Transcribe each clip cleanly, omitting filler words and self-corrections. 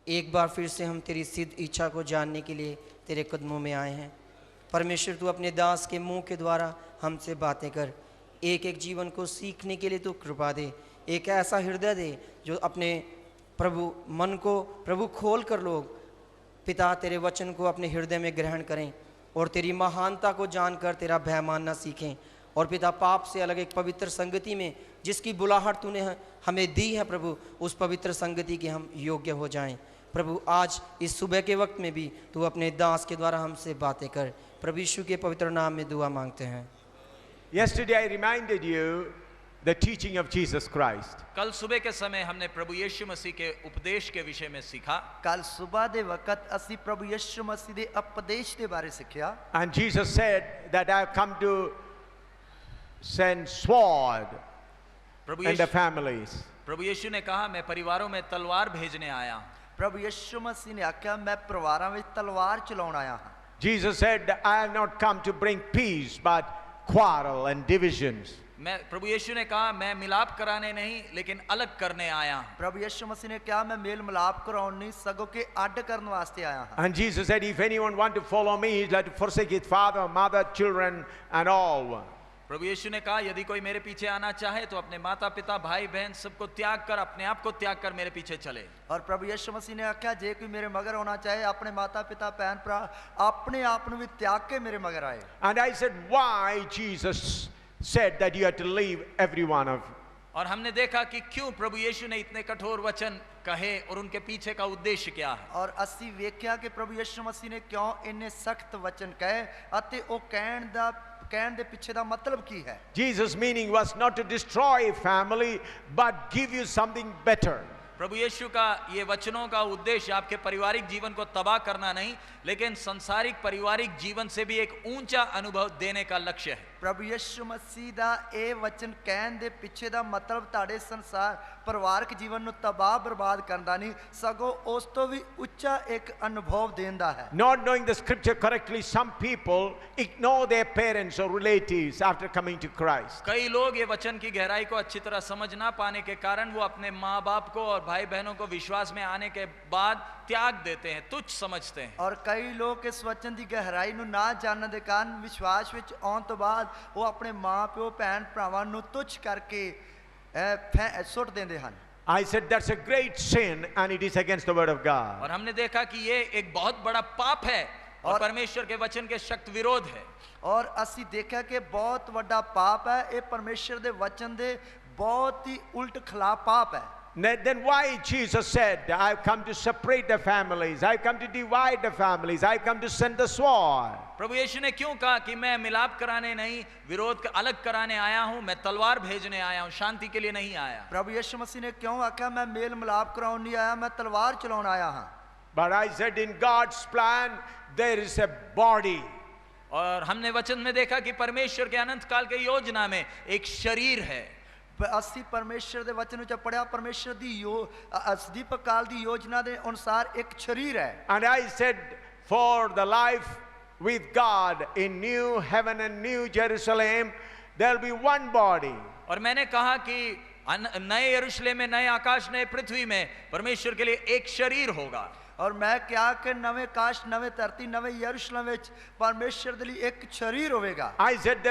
एक बार फिर से हम तेरी सिद्ध इच्छा को जानने के लिए तेरे कदमों में आए हैं। परमेश्वर, तू अपने दास के मुंह के द्वारा हमसे बातें कर। एक एक जीवन को सीखने के लिए तू कृपा दे। एक ऐसा हृदय दे जो अपने प्रभु मन को प्रभु खोल कर लोग पिता तेरे वचन को अपने हृदय में ग्रहण करें और तेरी महानता को जानकर तेरा भय मानना सीखें। और पिता, पाप से अलग एक पवित्र संगति में जिसकी बुलाहट तूने हमें दी है प्रभु, उस पवित्र संगति के हम योग्य हो जाएं। प्रभु, आज इस सुबह के वक्त में भी तू अपने दास के द्वारा हमसे बातें कर। प्रभु यीशु के पवित्र नाम में दुआ मांगते हैं। Yesterday I reminded you the teaching of Jesus Christ. कल सुबह के समय हमने प्रभु यीशु मसीह के उपदेश के विषय में सीखा। कल सुबह दे वक्त ਅਸੀਂ प्रभु यीशु मसीह ਦੇ ਉਪਦੇਸ਼ ਦੇ ਬਾਰੇ ਸਿੱਖਿਆ। And Jesus said that I have come to send sword in the families. प्रभु यीशु ने कहा, मैं परिवारों में तलवार भेजने आया हूं। प्रभु यीशु मसीह ने आख्या मैं परिवारां ਵਿੱਚ ਤਲਵਾਰ ਚਲਾਉਣ ਆਇਆ ਹਾਂ। Jesus said, I have not come to bring peace but quarrel and divisions. प्रभु यीशु ने कहा, मैं मिलाप कराने नहीं लेकिन अलग करने आया हूं। प्रभु यीशु मसीह ने कहा मैं मेल मिलाप कराਉਣ ਨਹੀਂ ਸਗੋਂ ਕਿ ਅੱਡ ਕਰਨ ਵਾਸਤੇ ਆਇਆ ਹਾਂ। And Jesus said, if anyone want to follow me, he let forsake his father, mother, children and all. प्रभु यीशु ने कहा, यदि कोई मेरे पीछे आना चाहे तो अपने माता पिता भाई बहन सबको त्याग कर, अपने आप को त्याग कर मेरे पीछे चले। और प्रभु यीशु मसीह ने आख्या जे कोई मेरे मगर होना चाहे अपने माता पिता भैन भरा अपने आप ਨੂੰ ਵੀ त्याग के मेरे मगर आए। And I said, why Jesus said that you have to leave every one of you. और हमने देखा कि क्यों प्रभु यीशु ने इतने कठोर वचन कहे और उनके पीछे का उद्देश्य क्या है। और ਅਸੀਂ ਵੇਖਿਆ ਕਿ ਪ੍ਰਭੂ ਯਿਸੂ ਮਸੀਹ ਨੇ ਕਿਉਂ ਇੰਨੇ ਸਖਤ ਵਚਨ ਕਹੇ ਅਤੇ ਉਹ ਕਹਿਣ ਦੇ ਪਿੱਛੇ ਦਾ ਮਤਲਬ ਕੀ ਹੈ। Jesus' meaning was not to destroy family but give you something better. प्रभु यीशु का ये वचनों का उद्देश्य आपके पारिवारिक जीवन को तबाह करना नहीं, लेकिन संसारिक पारिवारिक जीवन से भी एक ऊंचा अनुभव देने का लक्ष्य है। प्रभु यीशु मसीह ਦਾ ਇਹ ਵਚਨ ਕਹਿਣ ਦੇ ਪਿੱਛੇ ਦਾ ਮਤਲਬ ਤੁਹਾਡੇ ਸੰਸਾਰ ਪਰਿਵਾਰਕ ਜੀਵਨ ਨੂੰ ਤਬਾਹ ਬਰਬਾਦ ਕਰਦਾ ਨਹੀਂ, ਸਗੋਂ ਉਸ ਤੋਂ ਵੀ ਉੱਚਾ ਇੱਕ ਅਨੁਭਵ ਦੇਣ ਦਾ ਹੈ। Not knowing the scripture correctly, some people ignore their parents or relatives after coming to Christ. कई लोग ये वचन की गहराई को अच्छी तरह समझ ना पाने के कारण वो अपने माँ बाप को और भाई बहनों को विश्वास में आने के बाद त्याग देते हैं, तुच्छ समझते हैं। और कई लोग इस वचन की गहराई ਨੂੰ ਨਾ ਜਾਣਨ ਦੇ ਕਾਰਨ ਵਿਸ਼ਵਾਸ ਵਿੱਚ ਆਉਣ ਤੋਂ ਬਾਅਦ ਉਹ ਆਪਣੇ ਮਾਂ ਪਿਓ ਭੈਣ ਭਰਾਵਾਂ ਨੂੰ ਤੁੱਛ ਕਰਕੇ ਸੁੱਟ ਦਿੰਦੇ ਹਨ। I said that's a great sin and it is against the word of God. और हमने देखा कि ये एक बहुत बड़ा पाप है और परमेश्वर के वचन के सख्त विरोध है। और ਅਸੀਂ ਦੇਖਿਆ ਕਿ ਬਹੁਤ ਵੱਡਾ ਪਾਪ ਹੈ, ਇਹ ਪਰਮੇਸ਼ਰ ਦੇ ਵਚਨ ਦੇ ਬਹੁਤ ਹੀ ਉਲਟ ਖਿਲਾਫ ਪਾਪ ਹੈ। Then why Jesus said, I've come to separate the families, I've come to divide the families, I've come to send the sword. प्रभु यीशु ने क्यों कहा कि मैं मिलाप कराने नहीं, विरोध अलग कराने आया हूं, मैं तलवार भेजने आया हूं, शांति के लिए नहीं आया। प्रभु यीशु मसीह ने क्यों आख्या मैं मेल मिलाप कराउण नहीं आया, मैं तलवार चलाउण आया हां। But I said in God's plan there is a body. और हमने वचन में देखा कि परमेश्वर के अनंत काल के योजना में एक शरीर है। ਅਸੀਂ ਪਰਮੇਸ਼ਰ ਦੇ ਵਚਨ ਵਿੱਚ ਪੜਿਆ ਪਰਮੇਸ਼ਰ ਦੀ ਅਸਦੀਪ ਕਾਲ ਦੀ ਯੋਜਨਾ ਦੇ ਅਨੁਸਾਰ ਇੱਕ ਸ਼ਰੀਰ ਹੈ। And I said for the life with God in new heaven and new Jerusalem there will be one body. और मैंने कहा कि नए यरूशलेम में, नए आकाश, नए पृथ्वी में परमेश्वर के लिए एक शरीर होगा। और मैं क्या कि नवे काश नवे धरती नवे यरूशलेम ਵਿੱਚ ਪਰਮੇਸ਼ਰ ਦੇ ਲਈ ਇੱਕ ਸ਼ਰੀਰ ਹੋਵੇਗਾ। I said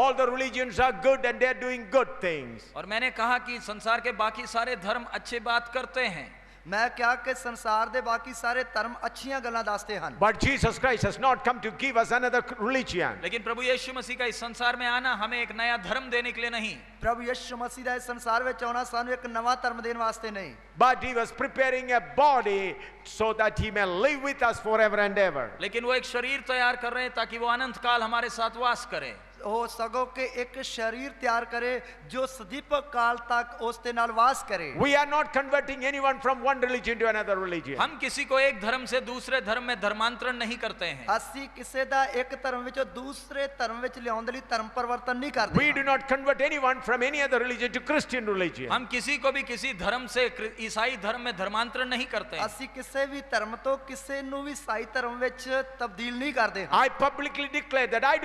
all the religions are good and they are doing good things. और मैंने कहा कि संसार के बाकी सारे धर्म अच्छे बात करते हैं। मैं क्या कि संसार ਦੇ बाकी सारे धर्म अच्छियां ਗੱਲਾਂ ਦੱਸਦੇ ਹਨ। But Jesus Christ has not come to give us another religion. लेकिन प्रभु यीशु मसीह का इस संसार में आना हमें एक नया धर्म देने के लिए नहीं। प्रभु यीशु मसीह ਦਾ ਇਸ ਸੰਸਾਰ ਵਿੱਚ ਆਉਣਾ ਸਾਨੂੰ ਇੱਕ ਨਵਾਂ ਧਰਮ ਦੇਣ ਵਾਸਤੇ ਨਹੀਂ। But he was preparing a body so that he may live with us forever and ever. लेकिन वो एक शरीर तैयार कर रहे हैं ताकि वो अनंत काल हमारे साथ वास करे। हो सगों के एक शरीर तैयार करे जो सदीपक काल तक उसके नाल वास करे। We are not converting anyone from one religion to another religion. हम किसी को एक धर्म से दूसरे धर्म में धर्मांतरण नहीं करते हैं। ਅਸੀਂ ਕਿਸੇ ਦਾ ਇੱਕ ਧਰਮ ਵਿੱਚੋਂ ਦੂਸਰੇ ਧਰਮ ਵਿੱਚ ਲਿਆਉਣ ਦੇ ਲਈ ਧਰਮ ਪਰਿਵਰਤਨ ਨਹੀਂ ਕਰਦੇ। We do not convert anyone from any other religion to Christian religion. हम किसी को भी किसी धर्म से ईसाई धर्म में धर्मांतरण नहीं करते हैं। ਅਸੀਂ ਕਿਸੇ ਵੀ ਧਰਮ ਤੋਂ ਕਿਸੇ ਨੂੰ ਵੀ ਈਸਾਈ ਧਰਮ ਵਿੱਚ ਤਬਦੀਲ ਨਹੀਂ ਕਰਦੇ। I publicly declare that I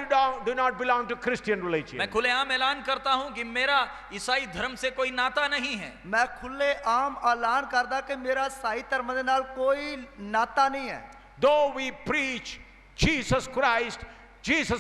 do not belong belong to Christian religion. मैं खुलेआम ऐलान करता हूं कि मेरा ईसाई धर्म से कोई नाता नहीं है। मैं खुले आम ऐलान करदा कि मेरा ईसाई धर्म दे नाल कोई नाता नहीं है। Though we preach Jesus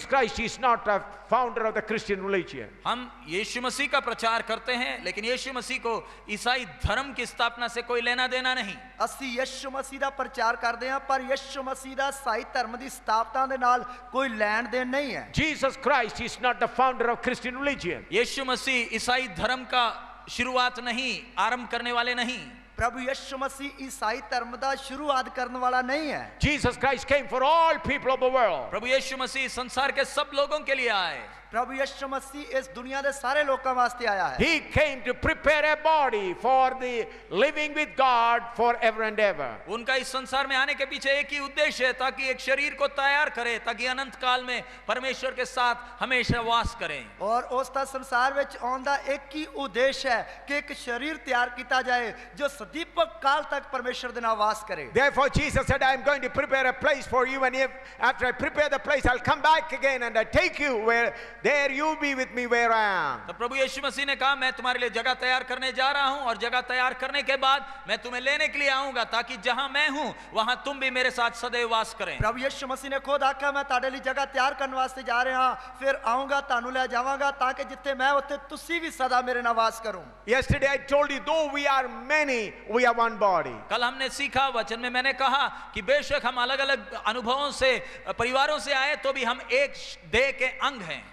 Christ is not a founder of the Christian religion. हम यीशु मसीह का प्रचार करते हैं, लेकिन यीशु मसीह को ईसाई धर्म की स्थापना से कोई लेना देना नहीं। ਅਸੀਂ ਯਿਸੂ ਮਸੀਹ ਦਾ ਪ੍ਰਚਾਰ ਕਰਦੇ ਹਾਂ, ਪਰ ਯਿਸੂ ਮਸੀਹ ਦਾ ਈਸਾਈ ਧਰਮ ਦੀ ਸਥਾਪਨਾ ਦੇ ਨਾਲ ਕੋਈ ਲੈਣ ਦੇਣ ਨਹੀਂ ਹੈ। Jesus Christ is not the founder of Christian religion. यीशु मसीह ईसाई धर्म का शुरुआत नहीं, आरंभ करने वाले नहीं। प्रभु यीशु मसीह ईसाई धर्म ਦਾ ਸ਼ੁਰੂਆਤ ਕਰਨ ਵਾਲਾ नहीं है। Jesus Christ came for all people of the world. प्रभु यीशु मसीह संसार के सब लोगों के लिए आए। प्रभु यीशु मसीह इस दुनिया के सारे लोगों वास्ते आया है। He came to prepare a body for the living with God forever and ever. उनका इस संसार में आने के पीछे एक ही उद्देश्य है, ताकि एक शरीर को तैयार करे, ताकि अनंत काल में परमेश्वर के साथ हमेशा वास करें। और उसका संसार विच आउण दा एक ही उद्देश्य है कि एक शरीर तैयार किया जाए जो सदीपक काल तक परमेश्वर दे नाल वास करे। Therefore Jesus said, I am going to prepare a place for you, and if after I prepare the place I'll come back again and I take you where there you be with me where I am. तो प्रभु यीशु मसीह ने कहा, मैं तुम्हारे लिए जगह तैयार करने जा रहा हूं, और जगह तैयार करने के बाद मैं तुम्हें लेने के लिए आऊंगा, ताकि जहां मैं हूं वहां तुम भी मेरे साथ सदैव वास करें। प्रभु यीशु मसीह ने खुद आखा, मैं ताड़े लिए जगह तैयार करने वास्ते जा रहा हां, फिर आऊंगा, तानू ले जावांगा, ताकि जिथे मैं उत्थे तुसी भी सदा मेरे नाल वास करो। Yesterday I told you, though we are many, we are one body. कल हमने सीखा, वचन में मैंने कहा कि बेशक हम अलग अलग अनुभवों से, परिवारों से आए, तो भी हम एक देह के अंग हैं।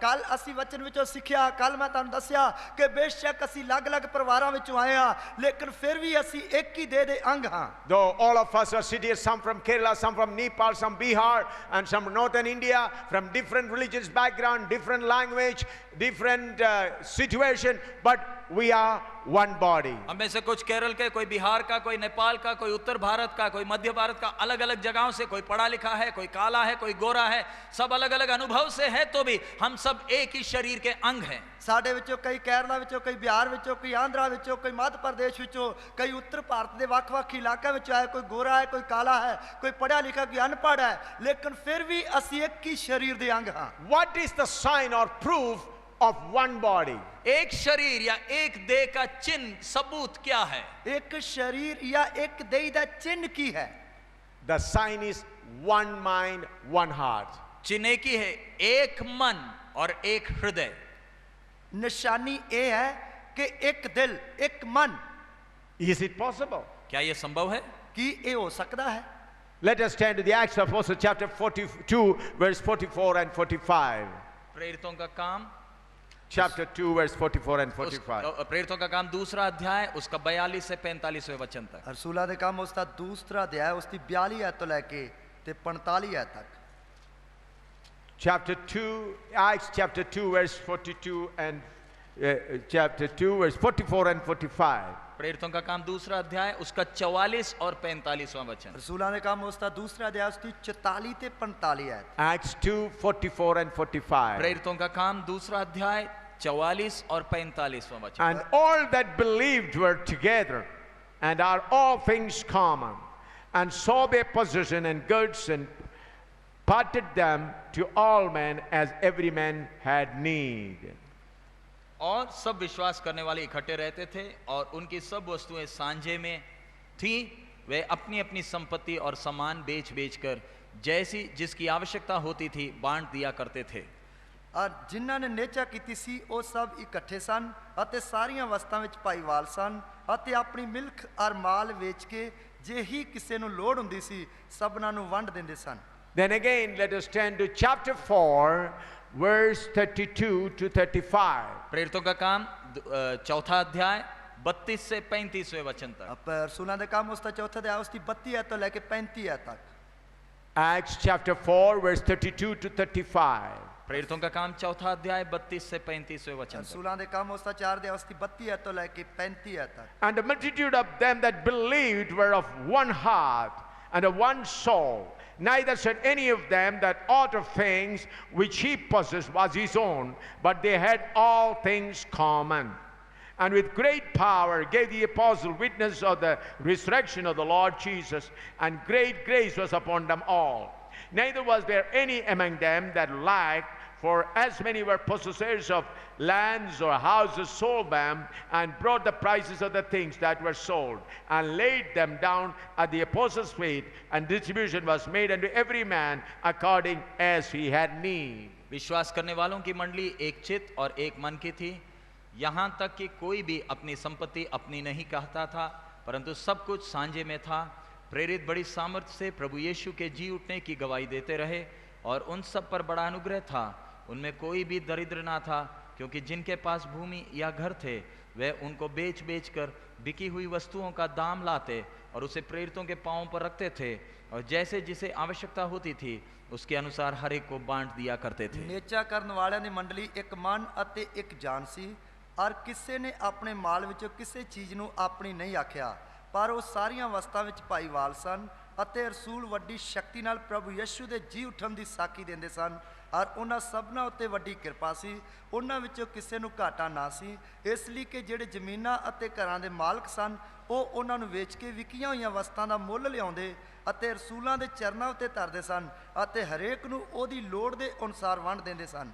कल असी वचन विचों सीखिया, कल मैं तुहानू दस्सिया कि बेशक असी अलग-अलग परिवारां विचों आए हां, लेकिन फिर भी असी एक ही देह दे अंग हां। Though all of us are sitting, some from Kerala, some from Nepal, some Bihar, and some from northern India, from different religious background, different language, different situation, but we are one body. हम में से कुछ केरल के, कोई बिहार का, कोई नेपाल का, कोई उत्तर भारत का, कोई मध्य भारत का, अलग अलग जगहों से, कोई पढ़ा लिखा है, कोई काला है, कोई गोरा है, सब अलग अलग अनुभव से है, तो भी हम सब एक ही शरीर के अंग हैं। साडे विचों कई केरला विचों, कई बिहार विचों, कई आंध्रा विचों, कई मध्य प्रदेश विचों, कई उत्तर भारत के वख-वख इलाकों विचों आए, कोई गोरा है, कोई काला है, कोई पढ़ा लिखा, कोई अनपढ़ है, लेकिन फिर भी असी एक ही शरीर दे अंग हां। What is the sign or proof of one body? एक शरीर या एक देह का चिन्ह, सबूत क्या है? एक शरीर या एक देह दा चिन्ह की है? The sign is one mind, one heart. चिन्ह एक ही है, एक मन और एक हृदय। निशानी ये है कि एक दिल, एक मन। Is it possible? क्या यह संभव है? कि ये हो सकता है? Let us turn to the Acts of Apostles chapter 42 verse 44 and 45. प्रेरितों का काम Chapter 2 verse 44 and 45. प्रेरितों का काम दूसरा अध्याय, उसका 42 से 45वें वचन तक। रसूलां दे काम उसका दूसरा अध्याय, उसकी 42 आयत तो लेके ते 45 आयत तक। Chapter 2, Acts chapter 2 verse 42 and chapter 2 verse 44 and 45. प्रेरितों का काम दूसरा अध्याय, उसका 44 और 45वां वचन। रसूलां दे काम उसका दूसरा अध्याय, उसकी 44 ते 45 आयत। Acts 2, 44 and 45. प्रेरितों का काम दूसरा अध्याय 44 और 45वां वचन। And all that believed were together, and are all things common, and saw their possession and goods, and parted them to all men as every man had need. और सब विश्वास करने वाले इकट्ठे रहते थे, और उनकी सब वस्तुएं सांझे में थी। वे अपनी अपनी संपत्ति और सामान बेच बेच कर जैसी जिसकी आवश्यकता होती थी बांट दिया करते थे। और जिन्हां ने नेचा कीती सी ਉਹ सब इकट्ठे सन ਅਤੇ ਸਾਰੀਆਂ ਵਸਤਾਂ ਵਿੱਚ ਭਾਈਵਾਲ ਸਨ ਅਤੇ ਆਪਣੀ ਮਿਲਕ ਔਰ ਮਾਲ ਵੇਚ ਕੇ ਜੇ ਹੀ ਕਿਸੇ ਨੂੰ ਲੋੜ ਹੁੰਦੀ ਸੀ ਸਭਨਾਂ ਨੂੰ ਵੰਡ ਦਿੰਦੇ ਸਨ। Then again let us turn to chapter 4 verse 32 to 35. प्रेरितों का काम चौथा अध्याय 32 से 35वें वचन तक। अब रसूलां दे काम उसका चौथा अध्याय, उसकी 32 आयत तो लेके 35 आयत तक। Acts chapter 4 verse 32 to 35. प्रेरितों का काम चौथा अध्याय 32 से 35वें वचन तक। रसूलां दे काम उसका 4 अध्याय, उसकी 32 आयत तो लेके 35 आयत तक। And the multitude of them that believed were of one heart and of one soul. Neither said any of them that aught of things which he possessed was his own, but they had all things common. And with great power gave the apostle witness of the resurrection of the Lord Jesus, and great grace was upon them all. Neither was there any among them that lacked, For as many were possessors of lands or houses sold them, and brought the prices of the things that were sold, and laid them down at the apostles' feet, and distribution was made unto every man according as he had need. विश्वास करने वालों की मंडली एक चित्त और एक मन की थी। यहाँ तक कि कोई भी अपनी संपत्ति अपनी नहीं कहता था, परंतु सब कुछ सांझे में था। प्रेरित बड़ी सामर्थ्य से प्रभु यीशु के जी उठने की गवाही देते रहे, और उन सब पर बड़ा अनुग्रह था। उनमें कोई भी दरिद्र ना था, क्योंकि जिनके पास भूमि या घर थे वे उनको बेच बेच कर बिकी हुई वस्तुओं का दाम लाते और उसे प्रेरितों के पांवों पर रखते थे, और जैसे जिसे आवश्यकता होती थी उसके अनुसार हर एक को बांट दिया करते थे। ਨੇਚਾ ਕਰਨ ਵਾਲਿਆਂ ਦੀ ਮੰਡਲੀ ਇੱਕ ਮਨ ਅਤੇ ਇੱਕ ਜਾਨ ਸੀ, ਔਰ ਕਿਸੇ ਨੇ ਆਪਣੇ ਮਾਲ ਵਿੱਚੋਂ ਕਿਸੇ ਚੀਜ਼ ਨੂੰ ਆਪਣੀ ਨਹੀਂ ਆਖਿਆ, ਪਰ ਉਹ ਸਾਰੀਆਂ ਵਸਤਾਂ ਵਿੱਚ ਭਾਈਵਾਲ ਸਨ ਅਤੇ ਰਸੂਲ ਵੱਡੀ ਸ਼ਕਤੀ ਨਾਲ ਪ੍ਰਭੂ ਯਿਸੂ ਦੇ ਜੀ ਉਠਣ ਦੀ ਸਾਖੀ ਦਿੰਦੇ ਸਨ, ਔਰ ਉਹਨਾਂ ਸਭਨਾਂ ਉੱਤੇ ਵੱਡੀ ਕਿਰਪਾ ਸੀ। ਉਹਨਾਂ ਵਿੱਚੋਂ ਕਿਸੇ ਨੂੰ ਘਾਟਾ ਨਾ ਸੀ, ਇਸ ਲਈ ਕਿ ਜਿਹੜੇ ਜ਼ਮੀਨਾਂ ਅਤੇ ਘਰਾਂ ਦੇ ਮਾਲਕ ਸਨ ਉਹ ਉਹਨਾਂ ਨੂੰ ਵੇਚ ਕੇ ਵਿਕੀਆਂ ਹੋਈਆਂ ਵਸਤਾਂ ਦਾ ਮੁੱਲ ਲਿਆਉਂਦੇ ਅਤੇ ਰਸੂਲਾਂ ਦੇ ਚਰਨਾਂ ਉੱਤੇ ਧਰਦੇ ਸਨ ਅਤੇ ਹਰੇਕ ਨੂੰ ਉਹਦੀ ਲੋੜ ਦੇ ਅਨੁਸਾਰ ਵੰਡ ਦਿੰਦੇ ਸਨ।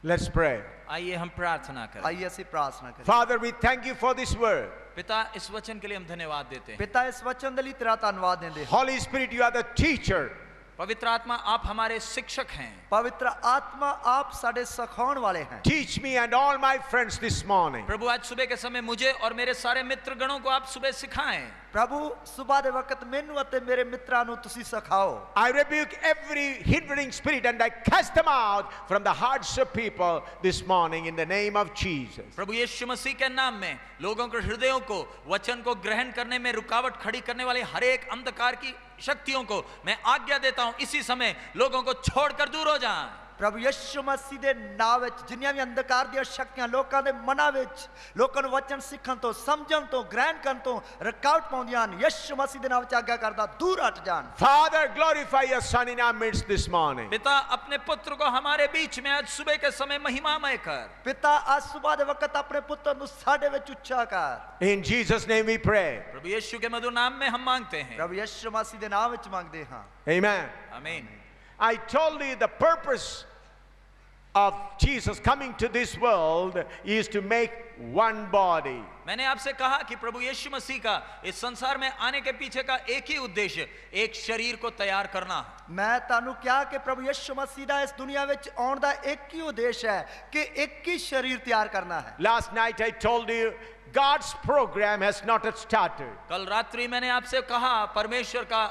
Let's pray. आइए हम प्रार्थना करें। आइए ਅਸੀਂ प्रार्थना करें। Father, we thank you for this word. पिता, इस वचन के लिए हम धन्यवाद देते हैं। ਪਿਤਾ ਇਸ ਵਚਨ ਦੇ ਲਈ ਤੇਰਾ ਧੰਨਵਾਦ ਦਿੰਦੇ ਹਾਂ। Holy Spirit, you are the teacher. पवित्र आत्मा, आप हमारे शिक्षक हैं। ਪਵਿੱਤਰ ਆਤਮਾ ਆਪ ਸਾਡੇ ਸਿਖਾਉਣ ਵਾਲੇ हैं। Teach me and all my friends this morning. प्रभु, आज सुबह के समय मुझे और मेरे सारे मित्रगणों को आप सुबह सिखाएं। ਪ੍ਰਭੂ ਸਵੇਰ ਦੇ ਵਕਤ ਮੈਨੂੰ ਅਤੇ ਮੇਰੇ ਮਿੱਤਰਾਂ ਨੂੰ ਤੁਸੀਂ ਸਿਖਾਓ। I rebuke every hindering spirit and I cast them out from the hearts of people this morning in the name of Jesus. प्रभु यीशु मसीह के नाम में लोगों के हृदयों को वचन को ग्रहण करने में रुकावट खड़ी करने वाले हर एक अंधकार की शक्तियों को मैं आज्ञा देता हूं, इसी समय लोगों को छोड़कर दूर हो जाएं। ਪ੍ਰਭੂ ਯਿਸੂ ਮਸੀਹ ਦੇ ਨਾਮ ਵਿੱਚ ਜਿੰਨੀਆਂ ਵੀ ਅੰਧਕਾਰ ਦੀਆਂ ਸ਼ਕਤੀਆਂ ਲੋਕਾਂ ਦੇ ਮਨਾਂ ਵਿੱਚ ਲੋਕਾਂ ਨੂੰ ਵਚਨ ਸਿੱਖਣ ਤੋਂ ਸਮਝਣ ਤੋਂ ਗ੍ਰਹਿਣ ਕਰਨ ਤੋਂ ਰੁਕਾਵਟ ਪਾਉਂਦੀਆਂ ਹਨ, ਯਿਸੂ ਮਸੀਹ ਦੇ ਨਾਮ ਵਿੱਚ ਆਗਿਆ ਕਰਦਾ ਦੂਰ ਹਟ ਜਾਣ। Father, glorify your Son in our midst this morning. पिता, अपने पुत्र को हमारे बीच में आज सुबह के समय महिमामय कर। ਪਿਤਾ ਅੱਜ ਸਵੇਰ ਦੇ ਵਕਤ ਆਪਣੇ ਪੁੱਤਰ ਨੂੰ ਸਾਡੇ ਵਿੱਚ ਉੱਚਾ ਕਰ। In Jesus' name we pray. प्रभु यीशु के मधुर नाम में हम मांगते हैं। ਪ੍ਰਭੂ ਯਿਸੂ ਮਸੀਹ ਦੇ ਨਾਮ ਵਿੱਚ ਮੰਗਦੇ ਹਾਂ। Amen. आमीन। I told you the purpose of Jesus coming to this world is to make one body. मैंने आपसे कहा कि प्रभु यीशु मसीह का इस संसार में आने के पीछे का एक ही उद्देश्य एक शरीर को तैयार करना। ਮੈਂ ਤੁਹਾਨੂੰ ਕਿਹਾ ਕਿ ਪ੍ਰਭੂ ਯਿਸੂ ਮਸੀਹ ਦਾ ਇਸ ਦੁਨੀਆ ਵਿੱਚ ਆਉਣ ਦਾ ਇੱਕ ਹੀ ਉਦੇਸ਼ ਹੈ ਕਿ ਇੱਕ ਹੀ ਸਰੀਰ ਤਿਆਰ ਕਰਨਾ ਹੈ। Last night I told you God's program has not yet started. कल रात्रि मैंने आपसे कहा परमेश्वर का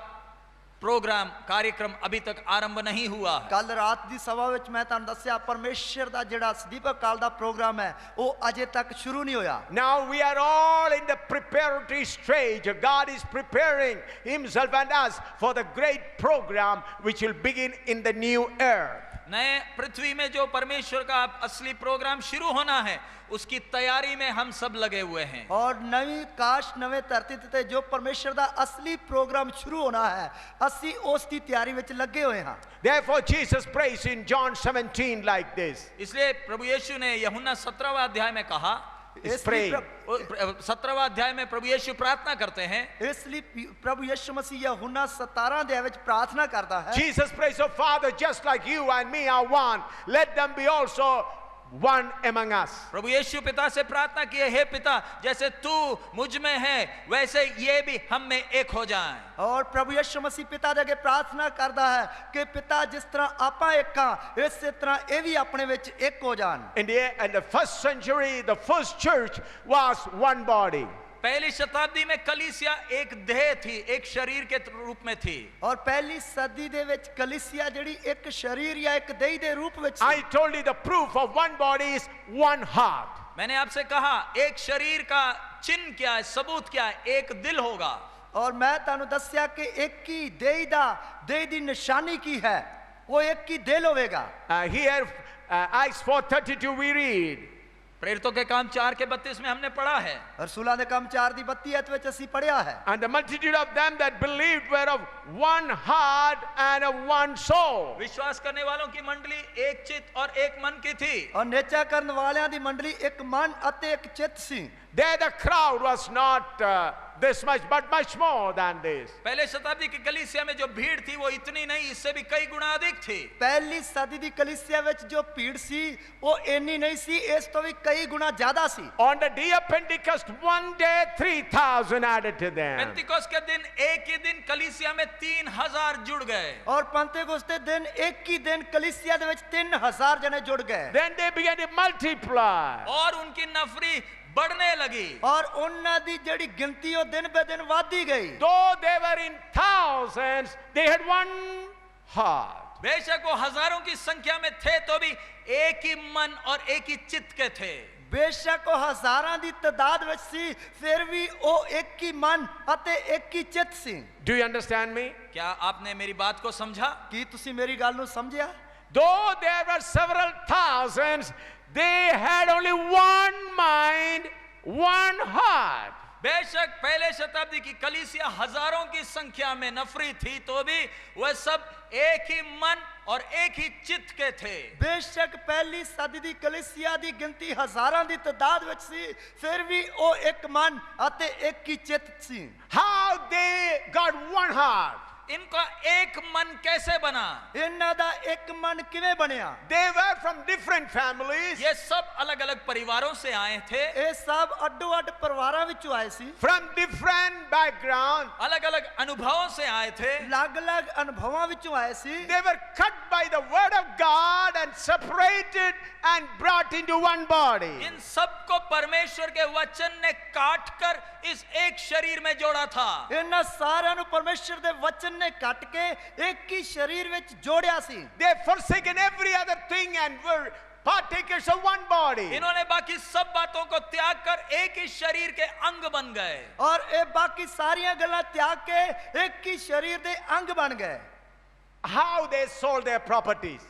प्रोग्राम कार्यक्रम अभी तक आरंभ नहीं हुआ है। ਕੱਲ ਰਾਤ ਦੀ ਸਭਾ ਵਿੱਚ ਮੈਂ ਤੁਹਾਨੂੰ ਦੱਸਿਆ ਪਰਮੇਸ਼ਰ ਦਾ ਜਿਹੜਾ ਸਦੀਪਕ ਕਾਲ ਦਾ ਪ੍ਰੋਗਰਾਮ ਹੈ ਉਹ ਅਜੇ ਤੱਕ ਸ਼ੁਰੂ ਨਹੀਂ ਹੋਇਆ। Now we are all in the preparatory stage. God is preparing himself and us for the great program which will begin in the new earth. नए पृथ्वी में जो परमेश्वर का असली प्रोग्राम शुरू होना है उसकी तैयारी में हम सब लगे हुए हैं। और नवी काश नवे धरती ते जो परमेश्वर ਦਾ असली प्रोग्राम शुरू होना है ਅਸੀਂ ਉਸ ਦੀ ਤਿਆਰੀ ਵਿੱਚ ਲੱਗੇ ਹੋਏ ਹਾਂ। Therefore Jesus prays in John 17 like this. इसलिए प्रभु यीशु ने यूहन्ना 17वां अध्याय में कहा, He's praying. 17वां अध्याय में प्रभु यीशु प्रार्थना करते हैं। इसलिए प्रभु यीशु मसीह यूहन्ना 17 अध्याय ਵਿੱਚ प्रार्थना करता है। Jesus prays, "Oh Father, just like you and me are one, let them be also one among us." प्रभु यीशु पिता से प्रार्थना किए, हे पिता जैसे तू मुझ में है वैसे ये भी हम में एक हो जाएं। और प्रभु यीशु मसीह पिता ਦੇ ਅੱਗੇ ਪ੍ਰਾਰਥਨਾ ਕਰਦਾ ਹੈ ਕਿ ਪਿਤਾ ਜਿਸ ਤਰ੍ਹਾਂ ਆਪਾਂ ਇੱਕ ਹਾਂ ਇਸੇ ਤਰ੍ਹਾਂ ਇਹ ਵੀ ਆਪਣੇ ਵਿੱਚ ਇੱਕ ਹੋ ਜਾਣ। In the first century, the first church was one body. पहली शताब्दी में कलीसिया एक देह थी, एक शरीर के रूप में थी। और पहली सदी ਦੇ ਵਿੱਚ ਕਲੀਸਿया ਜਿਹੜੀ ਇੱਕ शरीर या एक देह ਦੇ रूप ਵਿੱਚ I told you the proof of one body is one heart. मैंने आपसे कहा एक शरीर का चिन्ह क्या है, सबूत क्या है, एक दिल होगा। और मैं ਤੁਹਾਨੂੰ ਦੱਸਿਆ ਕਿ ਇੱਕ ਹੀ ਦੇਹ ਦਾ ਦੇਹ ਦੀ ਨਿਸ਼ਾਨੀ ਕੀ ਹੈ, वो एक ही दिल होगा। Here Acts 4:32 we read. प्रेरितों के काम 4 के 32 में हमने पढ़ा है। रसूलां दे काम 4 ਦੀ 32 ਵਿੱਚ ਅਸੀਂ ਪੜਿਆ ਹੈ। And the multitude of them that believed were of one heart and of one soul. विश्वास करने वालों की मंडली एक चित्त और एक मन की थी। और नेचा ਕਰਨ ਵਾਲਿਆਂ ਦੀ ਮੰਡਲੀ ਇੱਕ ਮਨ ਅਤੇ ਇੱਕ ਚਿੱਤ ਸੀ। There the crowd was not this much, but much more than this. पहले शताब्दी की कलीसिया में जो भीड़ थी वो इतनी नहीं, इससे भी कई गुना अधिक थी। ਪਹਿਲੀ ਸਦੀ ਦੀ ਕਲੀਸਿया ਵਿੱਚ ਜੋ ਭੀੜ ਸੀ ਉਹ ਇੰਨੀ ਨਹੀਂ ਸੀ, ਇਸ ਤੋਂ ਵੀ ਕਈ ਗੁਣਾ ਜ਼ਿਆਦਾ ਸੀ। On the day of Pentecost, one day 3,000 added to them. पेंतिकोस्त के दिन एक ही दिन कलीसिया में 3,000 जुड़ गए। ਔਰ ਪੰਤੇਕੋਸਤ ਦੇ ਦਿਨ ਇੱਕ ਹੀ ਦਿਨ ਕਲੀਸਿया ਦੇ ਵਿੱਚ 3,000 ਜਣੇ ਜੁੜ ਗਏ। Then they began to multiply. और उनकी नफरी बढ़ने लगी। ਔਰ ਉਹਨਾਂ ਦੀ ਜਿਹੜੀ ਗਿਣਤੀ ਉਹ ਦਿਨ ਬੇ ਦਿਨ ਵਧਦੀ ਗਈ। Though they were in thousands, they had one heart. बेशक वो हजारों की संख्या में थे तो भी एक ही मन और एक ही चित्त के थे। ਬੇਸ਼ੱਕ ਉਹ ਹਜ਼ਾਰਾਂ ਦੀ ਤਦਾਦ ਵਿੱਚ ਸੀ, ਫਿਰ ਵੀ ਉਹ ਇੱਕ ਹੀ ਮਨ ਅਤੇ ਇੱਕ ਹੀ ਚਿੱਤ ਸੀ। Do you understand me? क्या आपने मेरी बात को समझा? ਕੀ ਤੁਸੀਂ ਮੇਰੀ ਗੱਲ ਨੂੰ ਸਮਝਿਆ? Though there were several thousands, they had only one mind, one heart. बेशक पहले शताब्दी की कलीसिया हजारों की संख्या में नफरी थी तो भी वह सब एक ही मन और एक ही चित्त के थे। ਬੇਸ਼ੱਕ ਪਹਿਲੀ ਸਦੀ ਦੀ ਕਲੀਸਿਆ ਦੀ ਗਿਣਤੀ ਹਜ਼ਾਰਾਂ ਦੀ ਤਦਾਦ ਵਿੱਚ ਸੀ, ਫਿਰ ਵੀ ਉਹ ਇੱਕ ਮਨ ਅਤੇ ਇੱਕ ਹੀ ਚਿੱਤ ਸੀ। How they got one heart? इनका एक मन कैसे बना? ਇਹਨਾਂ ਦਾ ਇੱਕ ਮਨ ਕਿਵੇਂ ਬਣਿਆ? They were from different families, ये सब अलग अलग परिवारों से आए थे, ਇਹ ਸਭ ਅੱਡੋ ਅੱਡ ਪਰਿਵਾਰਾਂ ਵਿੱਚੋਂ ਆਏ ਸੀ, from different backgrounds. अलग अलग अनुभवों से आए थे। ਅਲੱਗ-ਅਲੱਗ ਅਨੁਭਵਾਂ ਵਿੱਚੋਂ ਆਏ ਸੀ। They were cut by the word of God and separated and brought into one body. इन सबको परमेश्वर के वचन ने काट कर इस एक शरीर में जोड़ा था। ਇਹਨਾਂ ਸਾਰਿਆਂ ਨੂੰ ਪਰਮੇਸ਼ਰ ਦੇ ਵਚਨ ਨੇ ਕੱਟ ਕੇ ਇੱਕ ਹੀ ਸਰੀਰ ਵਿੱਚ ਜੋੜਿਆ ਸੀ। They had forsaken every other thing and were partakers of one body. इन्होंने बाकी सब बातों को त्याग कर एक ही शरीर के अंग बन गए। ਔਰ ਇਹ ਬਾਕੀ ਸਾਰੀਆਂ ਗੱਲਾਂ ਤਿਆਗ ਕੇ ਇੱਕ ਹੀ ਸਰੀਰ ਦੇ ਅੰਗ ਬਣ ਗਏ। How they sold their properties.